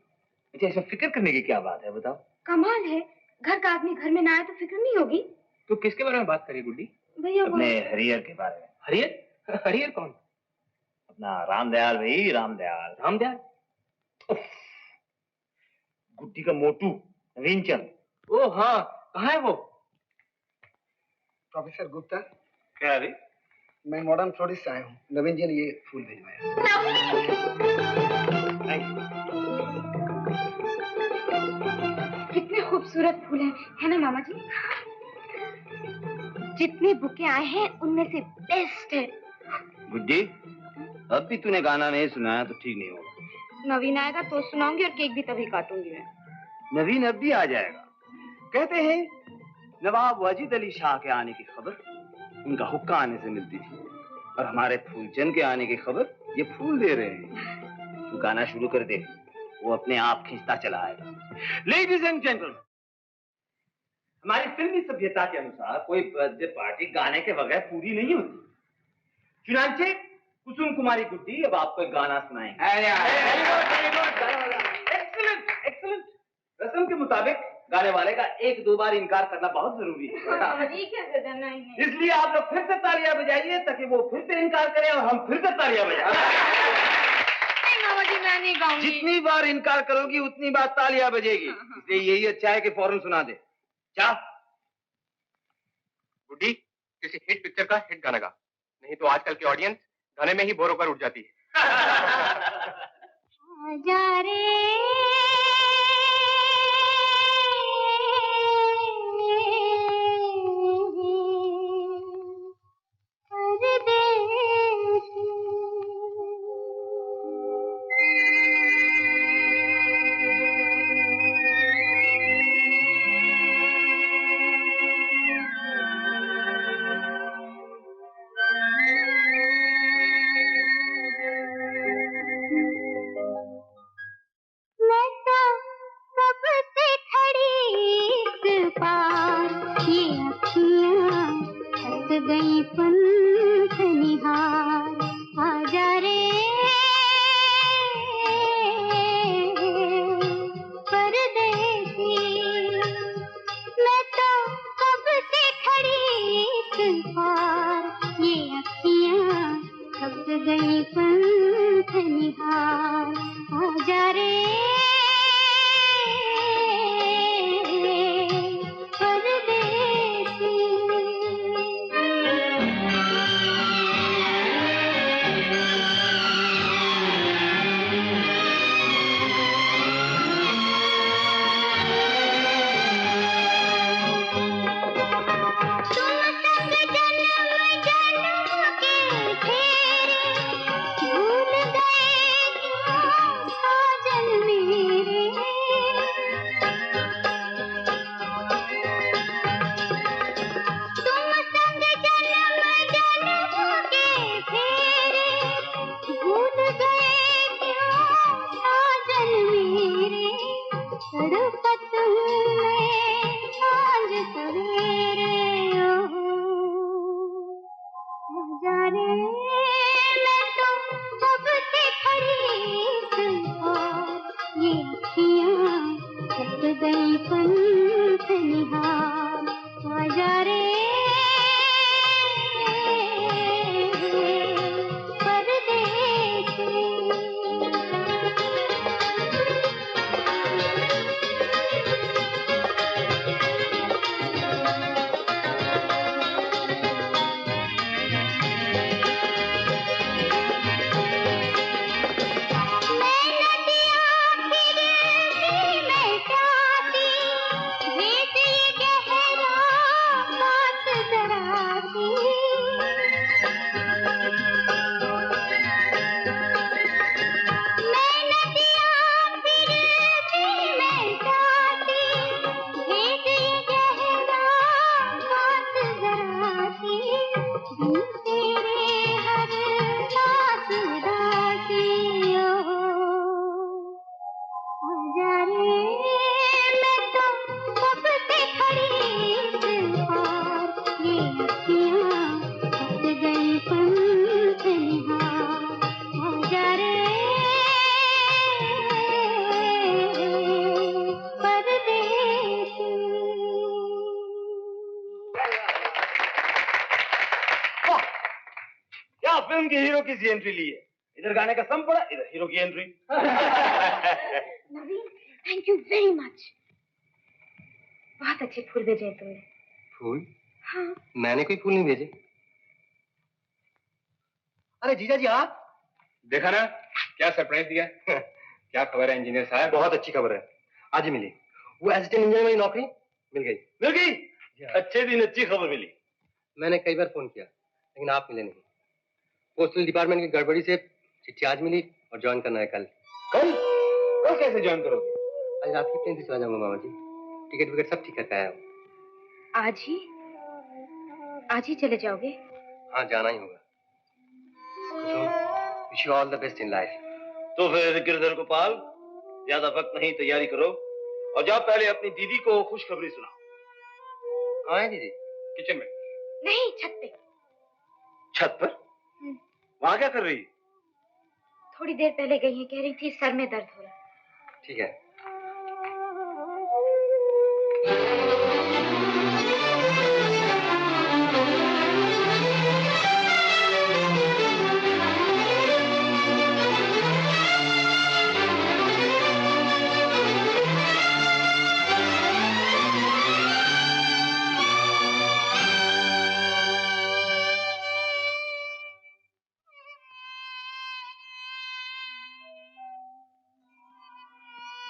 अच्छा, ऐसा फिक्र करने की क्या बात है, बताओ। कमाल है, घर का आदमी घर में ना आए तो फिक्र नहीं होगी। तो किसके बारे में बात करिए गुड्डी? भैया अपने हरिहर के बारे में। हरिहर? हरिहर कौन? अपना रामदयाल भाई, रामदयाल। रामदयाल? गुड्डी का मोटू नवीन चंद। ओ हाँ, कहाँ है वो? प्रोफेसर गुप्ता, क्या है? मैं मॉडर्न फ्लोरिस्ट से आया हूँ। नवीन जी ने ये फूल भिजवाया। कितने खूबसूरत फूल हैं, है ना मामा जी? जितने बुके आए हैं उनमें से बेस्ट है। गुड्डी, अब भी तूने गाना नहीं सुनाया तो ठीक नहीं होगा। नवीन आएगा तो सुनाऊंगी और केक भी तभी काटूंगी मैं। नवीन अब भी आ जाएगा। कहते हैं नवाब वाजिद अली शाह के आने की खबर उनका हुक्का आने से मिलती थी, और हमारे फूलचंद के आने की खबर ये फूल दे रहे हैं। तू गाना शुरू कर दे, वो अपने आप खींचता चला आएगा। लेडीज एंड जेंटलमैन, हमारी फिल्मी सभ्यता के अनुसार कोई बर्थडे पार्टी गाने के बगैर पूरी नहीं होती। चुनांचे कुसुम कुमारी गुड्डी अब आपको एक गाना सुनाएंगे। Excellent, excellent. रस्म के मुताबिक गाने वाले का 1-2 बार इनकार करना बहुत जरूरी है। इसलिए आप लोग फिर से तालियां बजाइए ताकि वो फिर से इनकार करे और हम फिर से तालियां बजाएं। मामा जी मैं नहीं गाऊंगी। जितनी बार इनकार करोगी उतनी बार तालियां बजेगी। इसलिए यही अच्छा है कि फौरन सुना दे। क्या गुड्डी, किसी हिट पिक्चर का हिट गाना गा, नहीं तो आजकल की ऑडियंस गाने में ही बोर होकर उठ जाती है। आजा रे गई पंथ निहार। आजा रे परदेसी, मैं तो कब से खड़ी इस पार। ये अखियाँ थक गई पंथ निहार। आजा रे फिल्म के हीरो की एंट्री ली है। इधर गाने का सम पड़ा, इधर हीरो की entry. Naveen, thank you very much. बहुत अच्छे फूल भेजे हैं तुमने। फूल? हाँ। मैंने कोई फूल नहीं भेजे। अरे जीजा जी आप देखा ना क्या सरप्राइज दिया। क्या खबर है इंजीनियर साहब? बहुत अच्छी खबर है, आज ही मिली। वो असिस्टेंट इंजीनियर वाली नौकरी मिल गई। मिल गई? अच्छे दिन अच्छी खबर मिली। मैंने कई बार फोन किया लेकिन आप मिले नहीं। पोस्टल डिपार्टमेंट की गड़बड़ी से चिट्ठी आज मिली और ज्वाइन करना है कल। कल? कल कैसे ज्वाइन करोगे? आज रात की ट्रेन से चला जाऊंगा मामा जी। टिकट विकेट सब ठीक करके आया हूँ। आज ही चले जाओगे? हाँ जाना ही होगा। Wish you all the best in life. तो फिर गिरधर गोपाल ज्यादा वक्त नहीं, तैयारी करो और जाओ पहले अपनी दीदी को खुशखबरी सुनाओ। कहाँ है दीदी? किचन में। नहीं, छत पे। छत पर? वहां क्या कर रही? थोड़ी देर पहले गई है, कह रही थी सर में दर्द हो रहा। ठीक है।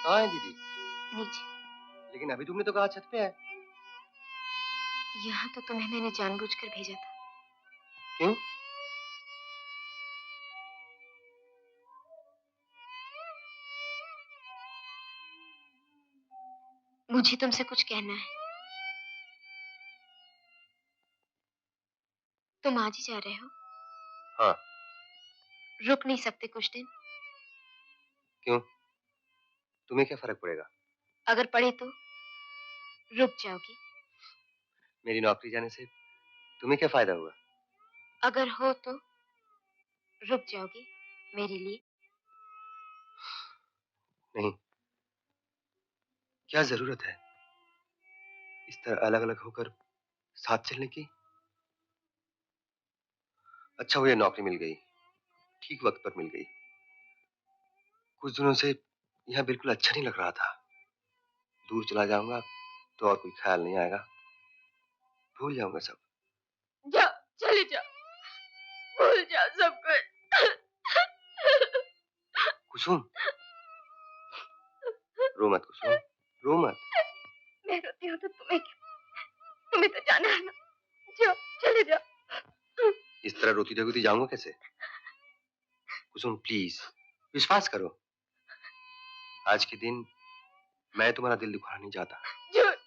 कहाँ है दीदी? नीचे। लेकिन अभी तुमने तो कहा छत पे है। यहाँ तो तुम्हें मैंने जानबूझकर भेजा था। क्यों? मुझे तुमसे कुछ कहना है। तुम आज ही जा रहे हो? हाँ। रुक नहीं सकते कुछ दिन? क्यों? तुम्हें क्या फर्क पड़ेगा? अगर पड़े तो रुक जाओगी? मेरी नौकरी जाने से तुम्हें क्या फायदा हुआ? अगर हो तो रुक जाओगी मेरे लिए? नहीं। क्या जरूरत है इस तरह अलग अलग होकर साथ चलने की? अच्छा हुआ ये नौकरी मिल गई, ठीक वक्त पर मिल गई। कुछ दिनों से यहाँ बिल्कुल अच्छा नहीं लग रहा था। दूर चला जाऊंगा तो और कोई ख्याल नहीं आएगा, भूल जाऊंगा सब। जाओ, चले जाओ, भूल जाओ सब कुछ। कुसुम, रो मत कुसुम, रो मत। मैं रोती हूँ तो तुम्हें क्या? तुम्हें तो जाना है ना। जाओ, चले जाओ। इस तरह रोती रहोगी जाऊंगा कैसे? कुसुम प्लीज विश्वास करो, आज के दिन मैं तुम्हारा दिल दुखाना नहीं चाहता। झूठ,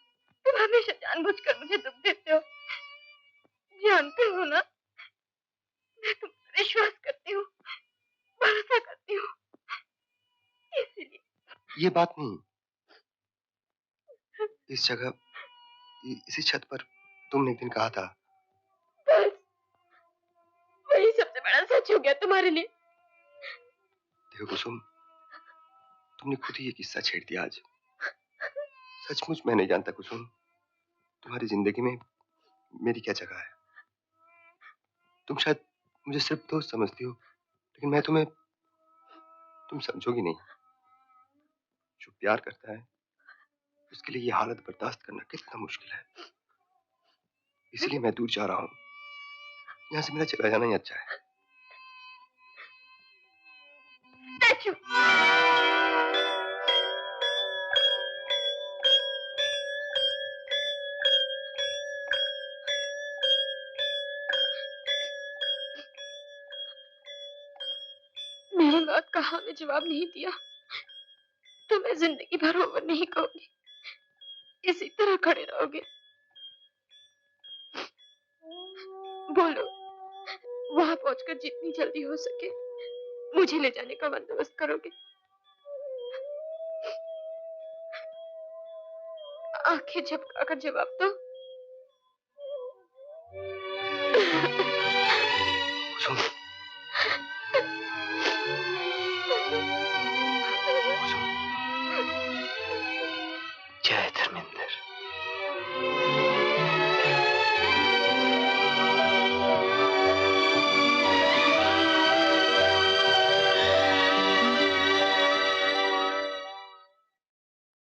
तुम हमेशा जानबूझकर मुझे दुख देते हो। जानते हो ना, मैं तुम पर विश्वास करती हूँ, भरोसा करती हूँ, इसीलिए। ये बात नहीं, इस जगह इसी छत पर तुमने एक दिन कहा था। बस वही सबसे बड़ा सच हो गया तुम्हारे लिए। देखो कुसुम, तुमने खुद ही ये किस्सा छेड़ दिया आज। सचमुच मैं नहीं जानता कुसुम, तुम्हारी जिंदगी में मेरी क्या जगह है। तुम शायद मुझे सिर्फ दोस्त समझती हो, लेकिन मैं तुम समझोगी नहीं। जो प्यार करता है उसके लिए ये हालत बर्दाश्त करना कितना मुश्किल है। इसलिए मैं दूर जा रहा हूँ, यहाँ से मेरा चला जाना ही अच्छा है। मेरी मौत का हाँ में जवाब नहीं दिया तो मैं जिंदगी भर ओवर नहीं कहूंगी, इसी तरह खड़े रहोगे। बोलो, वहां पहुंचकर जितनी जल्दी हो सके मुझे ले जाने का बंदोबस्त करोगे? आंखें झपकाकर जवाब दो।